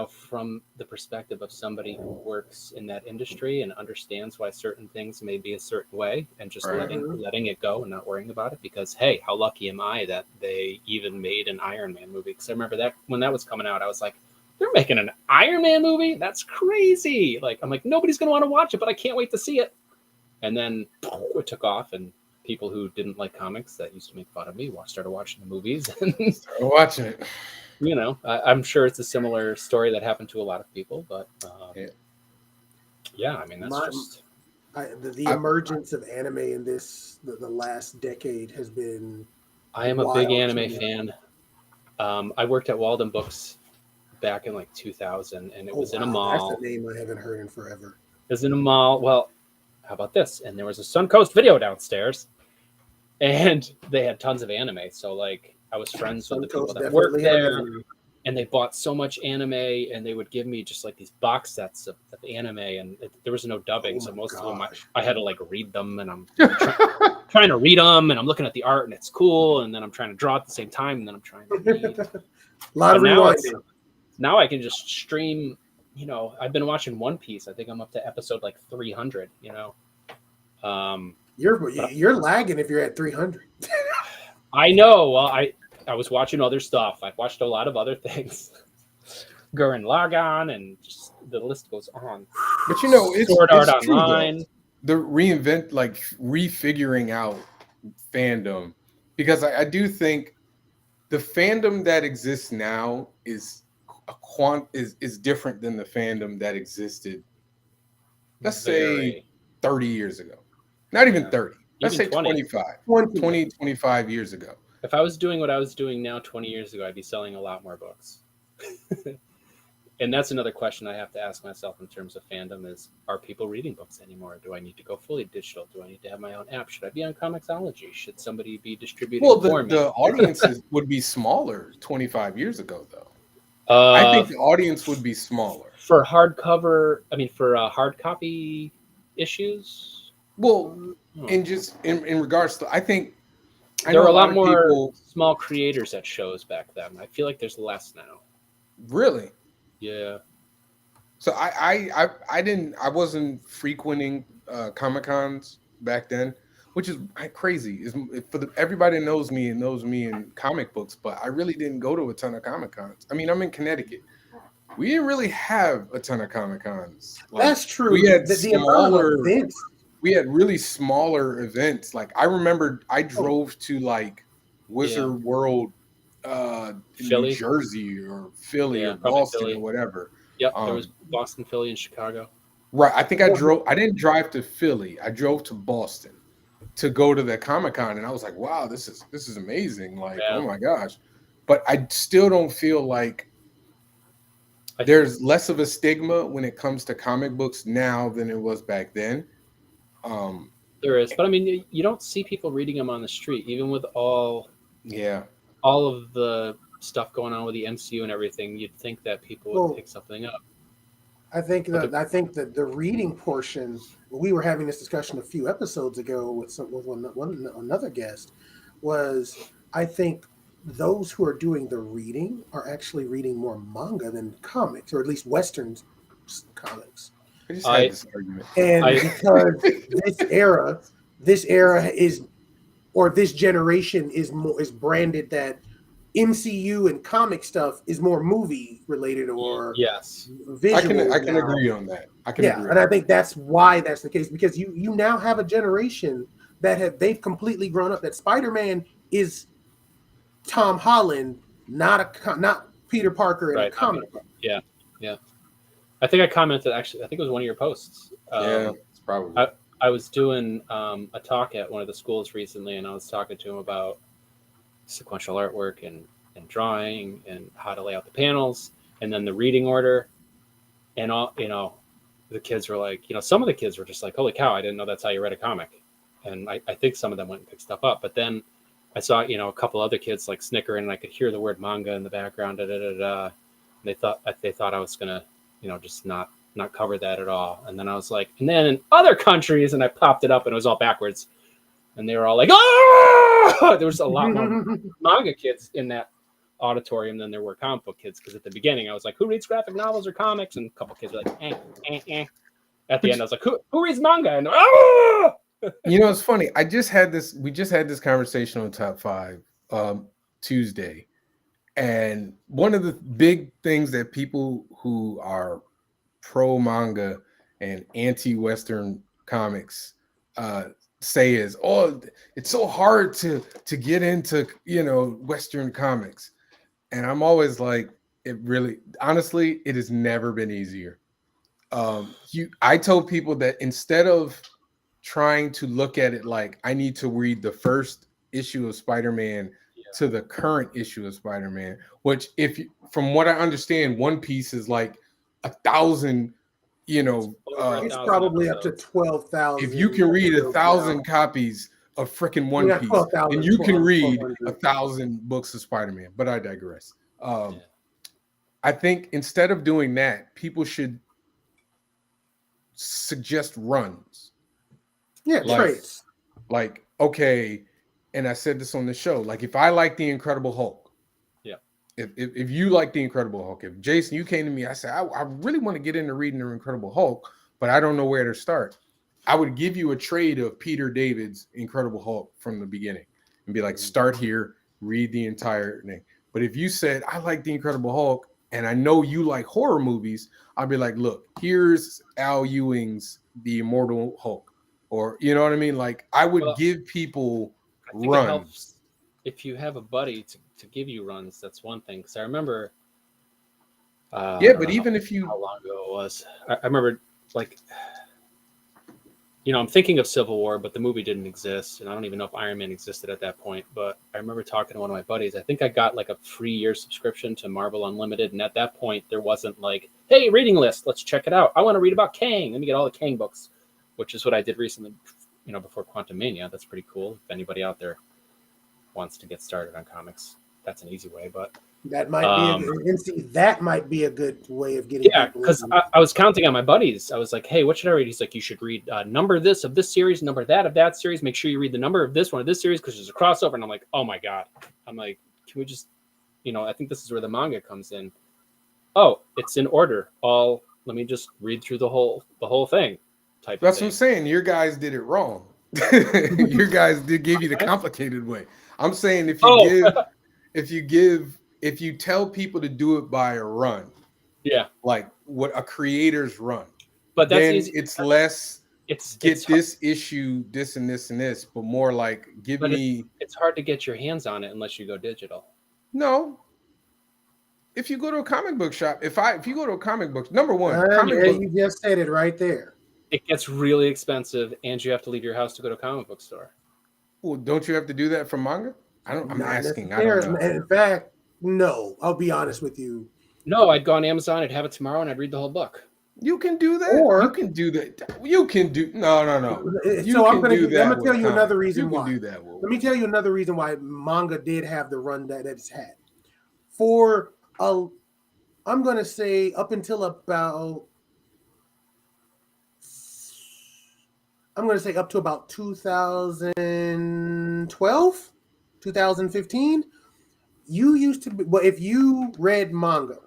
from the perspective of somebody who works in that industry and understands why certain things may be a certain way, and just letting it go and not worrying about it, because hey, how lucky am I that they even made an Iron Man movie? Because I remember that when that was coming out, I was like, they're making an Iron Man movie? That's crazy. Like, I'm like, nobody's gonna want to watch it, but I can't wait to see it. And then it took off, and people who didn't like comics that used to make fun of me started watching the movies and started watching it. I'm sure it's a similar story that happened to a lot of people, but I mean, that's the emergence of anime in the last decade has been. I am a big anime fan. I worked at Walden Books back in like 2000, and it was in a mall. That's a name I haven't heard in forever. It was in a mall. Well, how about this? And there was a Suncoast Video downstairs, and they had tons of anime. So like, I was friends with the people that worked there. and they bought so much anime, and they would give me just like these box sets of anime, and there was no dubbing, so most of them I had to like read them, and I'm trying to read them, and I'm looking at the art, and it's cool, and then I'm trying to draw at the same time, and then I'm trying to read. A lot of rewinding. Now I can just stream. You know, I've been watching One Piece. I think I'm up to episode like 300. You know, you're lagging if you're at 300. I know. Well, I was watching other stuff. I've watched a lot of other things. Gurren Lagann, and just the list goes on. But you know, it's Sword Art true, Online. The refiguring out fandom, because I do think the fandom that exists now is is different than the fandom that existed, let's say 30 years ago. Not even 30. Let's say 25 years ago. If I was doing what I was doing now 20 years ago, I'd be selling a lot more books. And that's another question I have to ask myself in terms of fandom is, are people reading books anymore? Do I need to go fully digital? Do I need to have my own app? Should I be on Comixology? Should somebody be distributing for me? The audiences would be smaller 25 years ago, though. I think the audience would be smaller. For hardcover, for hard copy issues? Well, in regards to, I think there were a lot more small creators at shows back then. I feel like there's less now. Really? Yeah. So I wasn't frequenting Comic-Cons back then, which is crazy. Everybody knows me in comic books, but I really didn't go to a ton of Comic-Cons. I mean, I'm in Connecticut. We didn't really have a ton of Comic-Cons. That's true. We had we had really smaller events. Like I remember I drove to like Wizard World in New Jersey or Philly or Boston or whatever. Yep, there was Boston, Philly, and Chicago. Right. I think I didn't drive to Philly. I drove to Boston to go to the Comic-Con, and I was like, wow, this is amazing. Like, oh my gosh. But I still don't feel like there's less of a stigma when it comes to comic books now than it was back then. There is, but I mean, you don't see people reading them on the street, even with all of the stuff going on with the MCU and everything. You'd think that people would pick something up. I think that the reading portion. We were having this discussion a few episodes ago with another guest. Was I think those who are doing the reading are actually reading more manga than comics, or at least Western comics. I just had this argument. And because this era is, or this generation is branded that MCU and comic stuff is more movie related or visual. I can agree on that. And I think that's why that's the case, because you now have a generation that they've completely grown up that Spider-Man is Tom Holland, not Peter Parker in a comic book. Yeah. I think I commented, actually, I think it was one of your posts. It's probably. I was doing a talk at one of the schools recently, and I was talking to him about sequential artwork and drawing and how to lay out the panels, and then the reading order. And all, the kids were like, some of the kids were just like, holy cow, I didn't know that's how you read a comic. And I think some of them went and picked stuff up. But then I saw, a couple other kids like snickering, and I could hear the word manga in the background. And they thought I was gonna, just not cover that at all. And then I was like, and then in other countries, and I popped it up, and it was all backwards. And they were all like, oh! There was a lot more manga kids in that auditorium than there were comic book kids. Because at the beginning, I was like, who reads graphic novels or comics? And a couple kids were like, eh. At the end, I was like, who reads manga? And It's funny. We just had this conversation on Top 5 Tuesday. And one of the big things that people who are pro manga and anti-Western comics say is, it's so hard to get into, Western comics. And I'm always like, honestly, it has never been easier. I told people that instead of trying to look at it like I need to read the first issue of Spider-Man to the current issue of Spider-Man, which from what I understand, One Piece is like 1,000, it's probably up to 12,000. If you can read 1,000 copies of freaking One Piece, and you can read 1,000 books of Spider-Man, but I digress. I think instead of doing that, people should suggest runs. Yeah, Like, traits. like, okay, and I said this on the show. Like, if I like the Incredible Hulk, Yeah. If you like the Incredible Hulk, if Jason, you came to me, I said I really want to get into reading the Incredible Hulk, but I don't know where to start. I would give you a trade of Peter David's Incredible Hulk from the beginning and be like, start here, read the entire thing. But if you said I like the Incredible Hulk and I know you like horror movies, I'd be like, look, here's Al Ewing's The Immortal Hulk, or you know what I mean? Like I would Well, give people I think it runs. helps if you have a buddy to give you runs. That's one thing. Because I remember, I Yeah, don't but know even if you how long ago it was. I remember, like, I'm thinking of Civil War, but the movie didn't exist, and I don't even know if Iron Man existed at that point. But I remember talking to one of my buddies. I think I got like a free year subscription to Marvel Unlimited, and at that point, there wasn't like, hey, reading list, let's check it out. I want to read about Kang. Let me get all the Kang books, which is what I did recently. Before Quantum Mania. That's pretty cool. If anybody out there wants to get started on comics, that's an easy way. But That might be that might be a good way of getting. Yeah, because I was counting on my buddies. I was like, hey, what should I read? He's like, you should read number this of this series, number that of that series. Make sure you read the number of this one of this series because there's a crossover. And I'm like, oh my God. I'm like, can we just, I think this is where the manga comes in. Oh, it's in order. Let me just read through the whole thing. That's what I'm saying. Your guys did it wrong. Your guys gave you the complicated way. I'm saying if you tell people to do it by a run, yeah, like what a creator's run, but that's then easy. It's less. It's this issue, this and this and this, but more like give me. It's hard to get your hands on it unless you go digital. No. If you go to a comic book shop, if you go to a comic book, number one, you just said it right there. It gets really expensive, and you have to leave your house to go to a comic book store. Well, don't you have to do that for manga? I'm asking. I don't know. In fact, no. I'll be honest with you. No, I'd go on Amazon. I'd have it tomorrow, and I'd read the whole book. You can do that. Or you can do that. You can do no. So I'm going to tell you another reason you why. Can do that. Let me tell you another reason why manga did have the run that it's had. For I'm going to say up until about. I'm going to say up to about 2012, 2015. You used to be, well, if you read manga,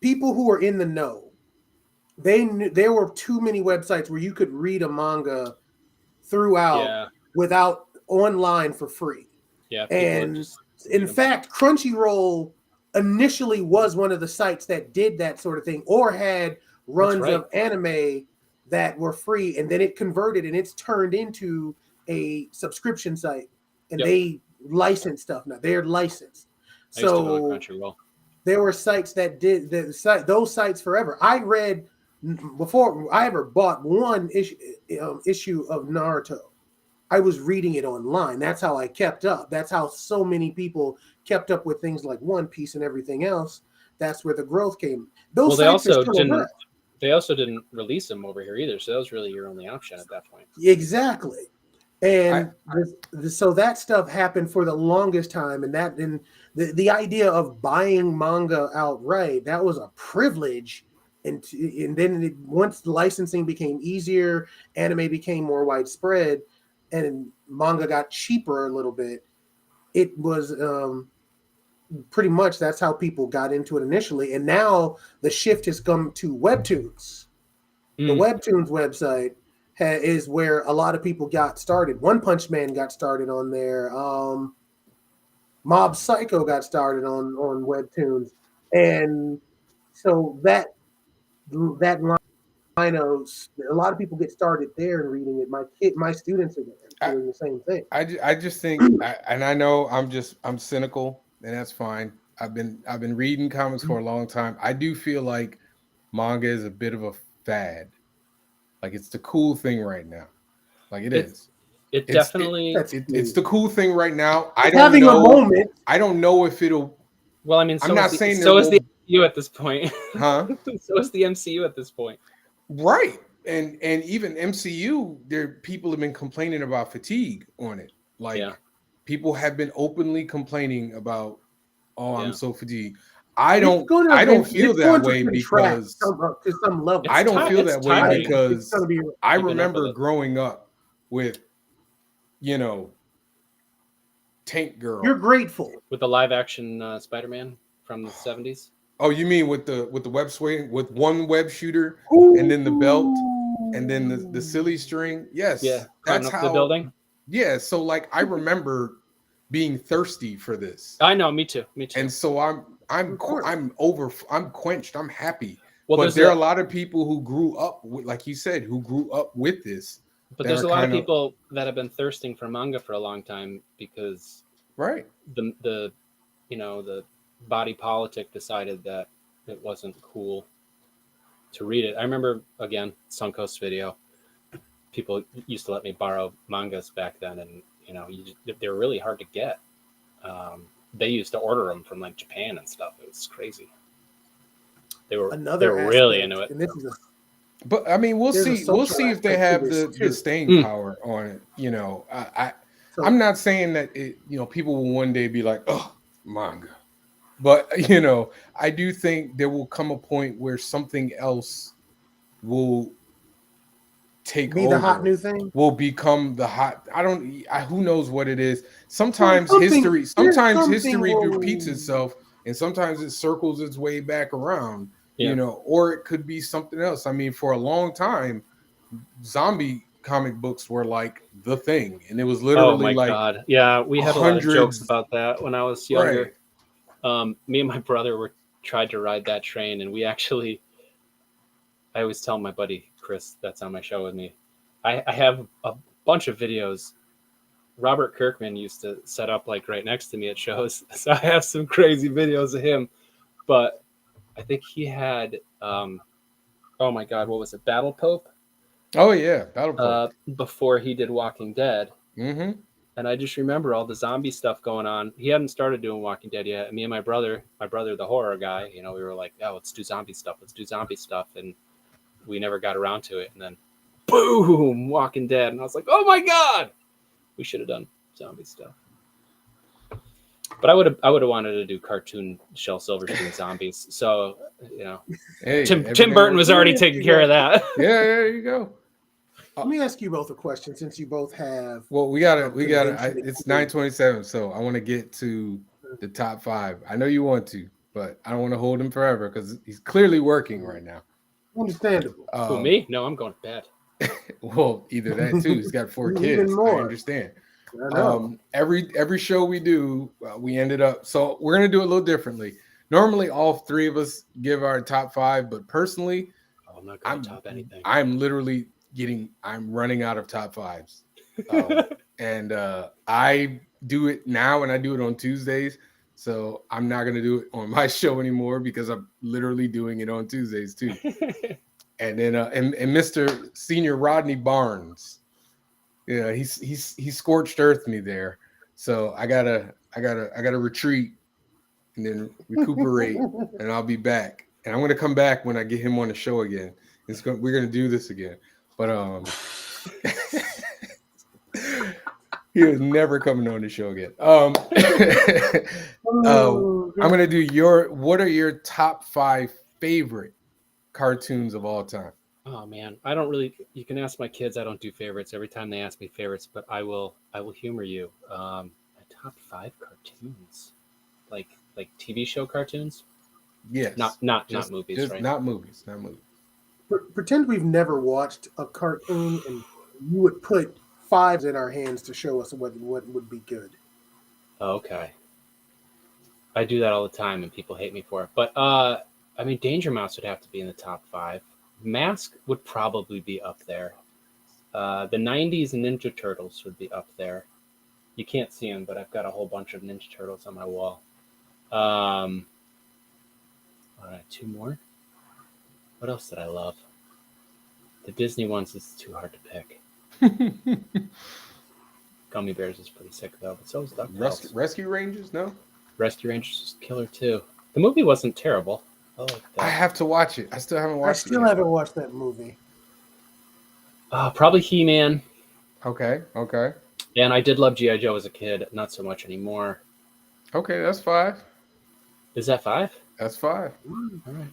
people who were in the know, they knew there were too many websites where you could read a manga throughout without online for free. Yeah. And in fact, Crunchyroll initially was one of the sites that did that sort of thing or had runs of anime that were free, and then it converted and it's turned into a subscription site, and they license stuff now. They're licensed. So there were sites that did those sites forever. I read before I ever bought one issue of Naruto. I was reading it online. That's how I kept up. That's how so many people kept up with things like One Piece and everything else. That's where the growth came. Those sites are still around. They also didn't release them over here either, so that was really your only option at that point. Exactly, and so that stuff happened for the longest time, and the idea of buying manga outright, that was a privilege, and then once the licensing became easier, anime became more widespread, and manga got cheaper a little bit. It was pretty much that's how people got into it initially, and now the shift has come to webtoons. The webtoons website is where a lot of people got started. One Punch Man got started on there. Mob Psycho got started on webtoons, and so that line of a lot of people get started there and reading it. My students are there doing the same thing. I just think, and I know I'm cynical. And that's fine. I've been reading comics for a long time. I do feel like manga is a bit of a fad. Like it's the cool thing right now. Like it's definitely it's the cool thing right now. I don't know. A moment. I don't know if it'll. Well, I mean, I'm not saying so is the MCU at this point. Huh? So is the MCU at this point. Right. And even MCU, people have been complaining about fatigue on it. Like people have been openly complaining about, I'm so fatigued. I don't feel that way because to some level. I don't feel that way because I remember growing up with, you know, Tank Girl. You're grateful with the live action Spider-Man from the 70s. Oh, you mean with the web swing with one web shooter and then the belt and then the silly string? Yes, Yeah, that's up how. the building. Yeah, so like I remember being thirsty for this. I know, me too. And so I'm quenched. I'm happy. Well, but there are a lot of people who grew up with, like you said, who grew up with this. But there's a lot of people that have been thirsting for manga for a long time because the body politic decided that it wasn't cool to read it. I remember, again, Suncoast Video. People used to let me borrow mangas back then, and they were really hard to get. They used to order them from like Japan and stuff. It was crazy. They were really into it. But I mean, we'll see if they have the staying power on it. You know, I'm not saying that people will one day be like, oh, manga. But I do think there will come a point where something else will take over. The hot new thing will become the hot. Who knows what it is. Sometimes history repeats itself, and sometimes it circles its way back around. Yeah. Or it could be something else. I mean, for a long time, zombie comic books were like the thing, and it was literally God. Yeah, we had a lot of jokes about that when I was younger. Right. Me and my brother tried to ride that train, and I always tell my buddy Chris that's on my show with me, I have a bunch of videos. Robert Kirkman used to set up like right next to me at shows, so I have some crazy videos of him. But I think he had, oh my God, what was it, Battle Pope? Oh yeah, Battle Pope. Before he did Walking Dead. Mm-hmm. And I just remember all the zombie stuff going on. He hadn't started doing Walking Dead yet. And me and my brother, the horror guy, we were like, oh, let's do zombie stuff. And we never got around to it. And then, boom, Walking Dead. And I was like, oh my God, we should have done zombie stuff. But I would have wanted to do cartoon Shel Silverstein zombies. So, hey, Tim Burton was already taking care of that. Yeah, there you go. Let me ask you both a question, since you both have. Well, we got it. It's 9:27, so I want to get to the top 5. I know you want to, but I don't want to hold him forever because he's clearly working right now. Understandable. Who, me? No, I'm going to bed. Well, either that too. He's got 4 kids. I understand. Every show we do, we ended up. So we're gonna do it a little differently. Normally, all 3 of us give our top 5, but personally, I'm not going to top anything. I'm literally I'm running out of top 5s, and I do it now, and I do it on Tuesdays. So I'm not gonna do it on my show anymore because I'm literally doing it on Tuesdays too. And then and Mr. Senior Rodney Barnes, yeah, he scorched earth me there. So I gotta retreat and then recuperate, and I'll be back. And I'm gonna come back when I get him on the show again. We're gonna do this again. But he was never coming on the show again. I'm gonna do what are your top 5 favorite cartoons of all time? Oh man, I don't really. You can ask my kids. I don't do favorites. Every time they ask me favorites, but I will humor you. My top 5 cartoons, like TV show cartoons. Yes, not movies, right? Not movies. Pretend we've never watched a cartoon, and you would put 5s in our hands to show us what would be good. Okay. I do that all the time, and people hate me for it. But I mean, Danger Mouse would have to be in the top 5. Mask would probably be up there. The 90s Ninja Turtles would be up there. You can't see them, but I've got a whole bunch of Ninja Turtles on my wall. All right, 2 more. What else did I love? The Disney ones is too hard to pick. Gummy Bears is pretty sick though, but so is DuckTales. Rescue Rangers, no? Rescue Rangers is killer too. The movie wasn't terrible. I have to watch it. I still haven't watched it. I still haven't watched that movie. Probably He-Man. Okay. And I did love G.I. Joe as a kid. Not so much anymore. Okay, that's 5. Is that 5? That's 5. All right.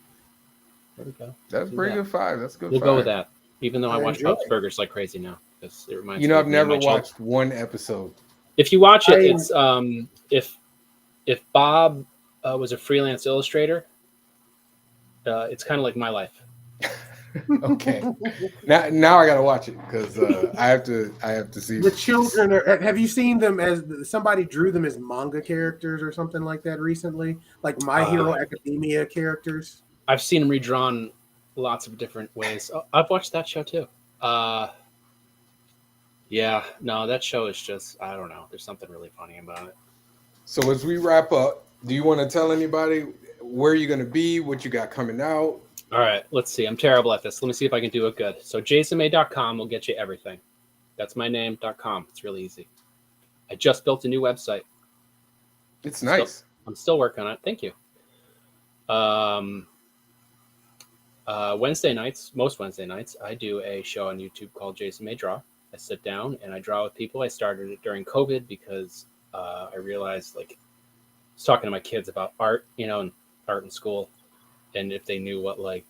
There we go. That's pretty good 5. That's a good We'll 5. go with that. Even though I I watch enjoy Bob's it. Burgers like crazy now, because it reminds You me know, of I've me and never my children. watched one episode. If you watch it, I- it's if Bob was a freelance illustrator, it's kind of like my life. Okay. Now I gotta watch it because I have to see The children are. Have you seen them as somebody drew them as manga characters or something like that recently? Like My Hero Academia characters? I've seen him redrawn lots of different ways. Oh, I've watched that show too. Yeah, no, that show is just, I don't know. There's something really funny about it. So as we wrap up, do you want to tell anybody where you're gonna be, what you got coming out? All right, let's see. I'm terrible at this. Let me see if I can do it good. So jasonmay.com will get you everything. That's my name.com. It's really easy. I just built a new website. It's nice. I'm still working on it. Thank you. Wednesday nights, most Wednesday nights, I do a show on YouTube called Jason May Draw. I sit down and I draw with people. I started it during COVID because I realized, like, I was talking to my kids about art, and art in school, and if they knew what, like,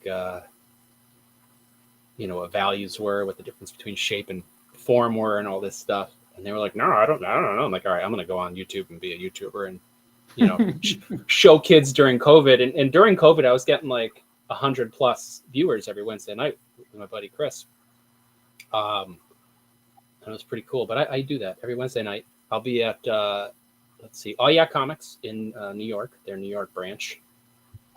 what values were, what the difference between shape and form were, and all this stuff. And they were like, "No, I don't know." I'm like, "All right, I'm going to go on YouTube and be a YouTuber and show kids during COVID." And during COVID, I was getting like 100+ viewers every Wednesday night with my buddy Chris. And it was pretty cool. But I do that every Wednesday night. I'll be at Oh Yeah Comics in New York, their New York branch,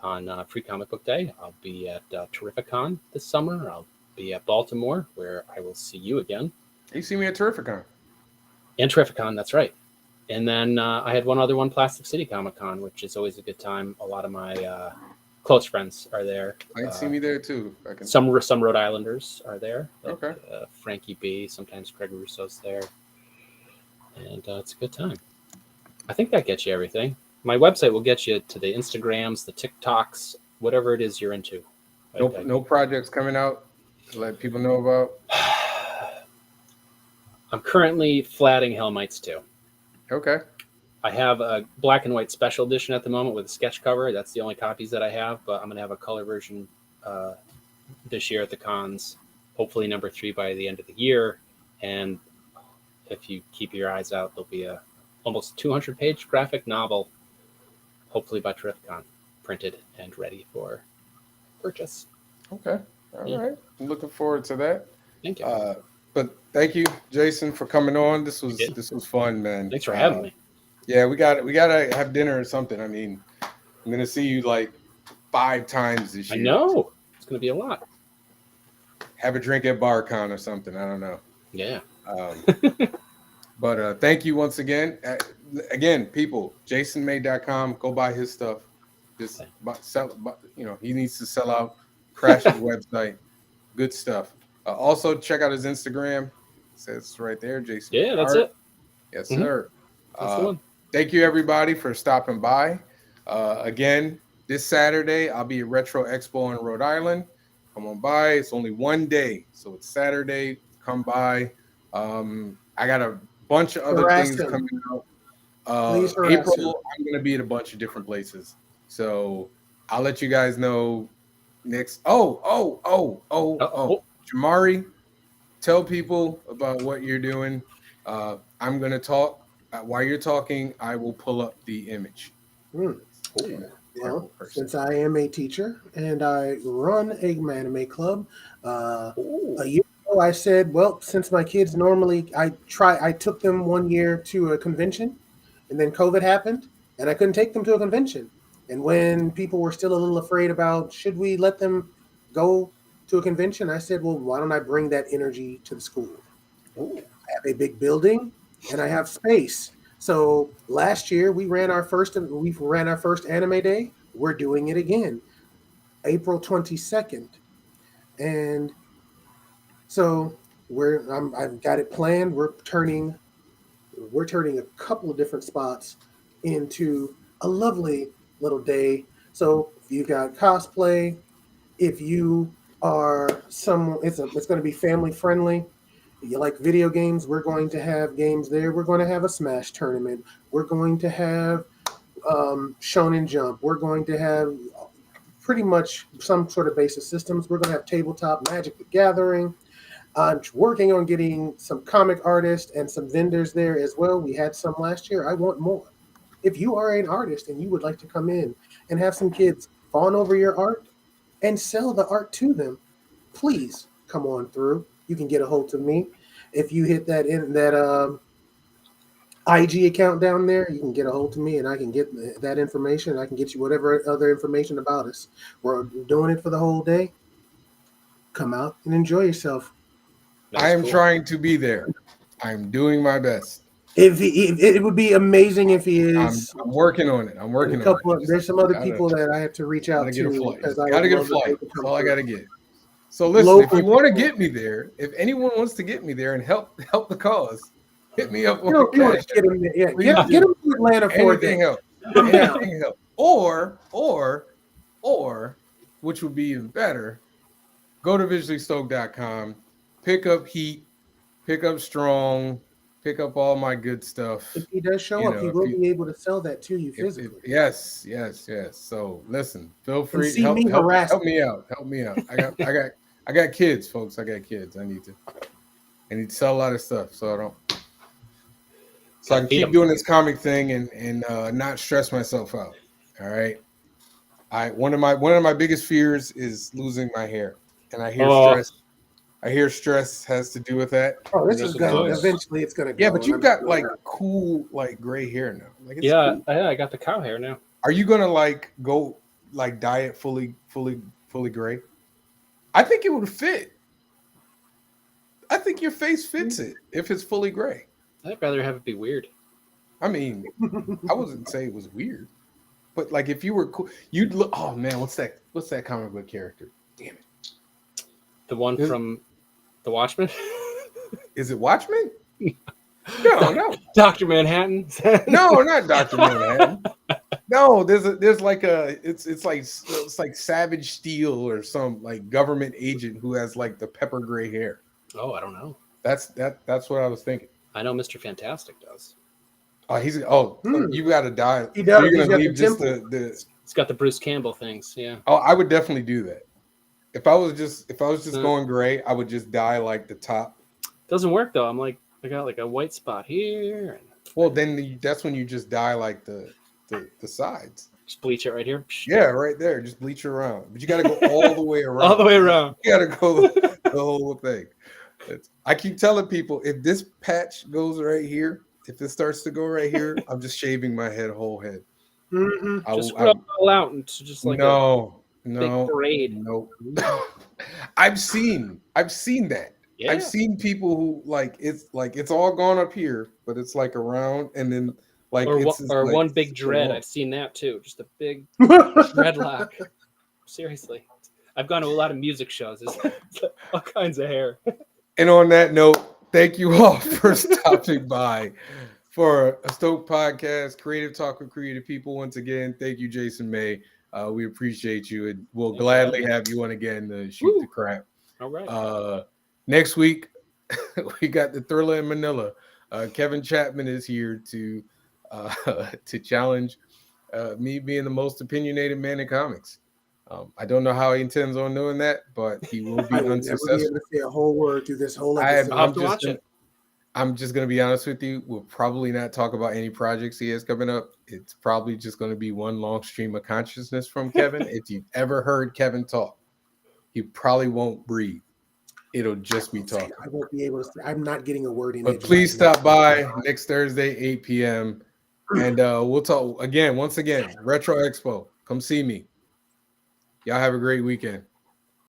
on Free Comic Book Day. I'll be at Terrificon this summer. I'll be at Baltimore, where I will see you again. You see me at Terrificon. And Terrificon, that's right. And then I had one other one, Plastic City Comic Con, which is always a good time. A lot of my close friends are there. I can see me there too. Some Rhode Islanders are there. Like, okay. Frankie B. Sometimes Craig Russo's there. And it's a good time. I think that gets you everything. My website will get you to the Instagrams, the TikToks, whatever it is you're into. No projects coming out to let people know about? I'm currently flatting Hellmites 2. Okay. I have a black and white special edition at the moment with a sketch cover. That's the only copies that I have, but I'm going to have a color version this year at the cons. Hopefully number 3 by the end of the year. And if you keep your eyes out, there'll be a almost 200-page graphic novel, hopefully by Terrificon, printed and ready for purchase. Okay. All right. I'm looking forward to that. Thank you. But thank you, Jason, for coming on. This was fun, man. Thanks for having me. Yeah, we gotta have dinner or something. I mean, I'm gonna see you like 5 times this year. I know. It's gonna be a lot. Have a drink at BarCon or something. I don't know. Yeah. But thank you once again. Again, people, jasonmay.com. Go buy his stuff. Just he needs to sell out. Crash his website. Good stuff. Also, check out his Instagram. It says right there, Jason. Yeah, that's it. Yes, sir. That's the one. Thank you, everybody, for stopping by. Again, this Saturday, I'll be at Retro Expo in Rhode Island. Come on by. It's only one day, so it's Saturday. Come by. I got a bunch of other things coming out. April, I'm going to be at a bunch of different places. So I'll let you guys know next. Jamari, tell people about what you're doing. I'm going to talk. While you're talking, I will pull up the image. Well, since I am a teacher and I run a anime club, a year ago I said, well, since my kids I took them one year to a convention, and then COVID happened, and I couldn't take them to a convention. And when people were still a little afraid about should we let them go to a convention, I said, well, why don't I bring that energy to the school? I have a big building and I have space. So last year we ran our first anime day. We're doing it again, April 22nd. And so I've got it planned. We're turning a couple of different spots into a lovely little day. So if you got cosplay, if you are it's going to be family friendly. You like video games, we're going to have games there. We're going to have a Smash tournament. We're going to have Shonen Jump. We're going to have pretty much some sort of basic systems. We're going to have tabletop Magic the Gathering. I'm working on getting some comic artists and some vendors there as well. We had some last year. I want more. If you are an artist and you would like to come in and have some kids fawn over your art and sell the art to them, please come on through. You can get a hold of me. If you hit that IG account down there, you can get a hold of me and I can get that information. I can get you whatever other information about us. We're doing it for the whole day. Come out and enjoy yourself. I am trying to be there. I'm doing my best. If it would be amazing if he is. I'm working on it. I'm working on it. There's some other people that I have to reach out to. Gotta get a flight. That's all I gotta get. So listen, if you want to get me there, if anyone wants to get me there and help the cause, hit me up. Get him there. Yeah, get him to Atlanta for anything help. Anything help. Or, which would be even better, go to visuallystoked.com, pick up Heat, pick up Strong, pick up all my good stuff. If he does show up, he will be able to sell that to you physically. Yes. So listen, feel free. Help me out. Help me out. I got kids, folks. I got kids. I need to sell a lot of stuff, so I can keep doing this comic thing and not stress myself out. All right. One of my biggest fears is losing my hair, and I hear stress. I hear stress has to do with that. Oh, this is good. Eventually, it's gonna go. Yeah, but you've got like cool, like gray hair now. Like, it's cool. Yeah, I got the cow hair now. Are you gonna like go like dye it fully gray? I think it would fit. I think your face fits it if it's fully gray. I'd rather have it be weird. I mean, I wouldn't say it was weird, but like if you were cool, you'd look. Oh man, what's that comic book character? Damn it, the one from The Watchmen. Is it Watchmen? No. Dr. Manhattan. No, not Dr. Manhattan. No, there's like it's like Savage Steel or some like government agent who has like the pepper gray hair. Oh, I don't know. That's what I was thinking. I know Mr. Fantastic does. Oh, you got to die. He does. You're gonna leave just the. It's got the Bruce Campbell things. Yeah. Oh, I would definitely do that. If I was just going gray, I would just dye like the top. Doesn't work though. I got like a white spot here. Well, then that's when you just dye like the sides. Just bleach it right here. Yeah, right there. Just bleach it around. But you got to go all the way around. All the way around. You got to go the whole thing. I keep telling people, if this patch goes right here, if it starts to go right here, I'm just shaving my whole head. Mm-hmm. Just rub it all out into just like big parade. No. I've seen that. Yeah. I've seen people who it's all gone up here, but it's like around and then like one big dread. I've seen that too. Just a big dreadlock. Seriously. I've gone to a lot of music shows. There's all kinds of hair. And on that note, thank you all for stopping by for a Stoked podcast, creative talk with creative people. Once again, thank you, Jason May. We appreciate you, and we'll gladly have you on again to shoot the crap. All right. Next week, we got the Thriller in Manila. Kevin Chapman is here to challenge me being the most opinionated man in comics. I don't know how he intends on doing that, but he will be unsuccessful. Be able to say a whole word through this whole episode. I'm just going to be honest with you. We'll probably not talk about any projects he has coming up. It's probably just going to be one long stream of consciousness from Kevin. If you've ever heard Kevin talk, he probably won't breathe. It'll just be talking. I won't be able to. I'm not getting a word in. But please stop by next Thursday, 8 p.m. And we'll talk again. Once again, Retro Expo. Come see me. Y'all have a great weekend.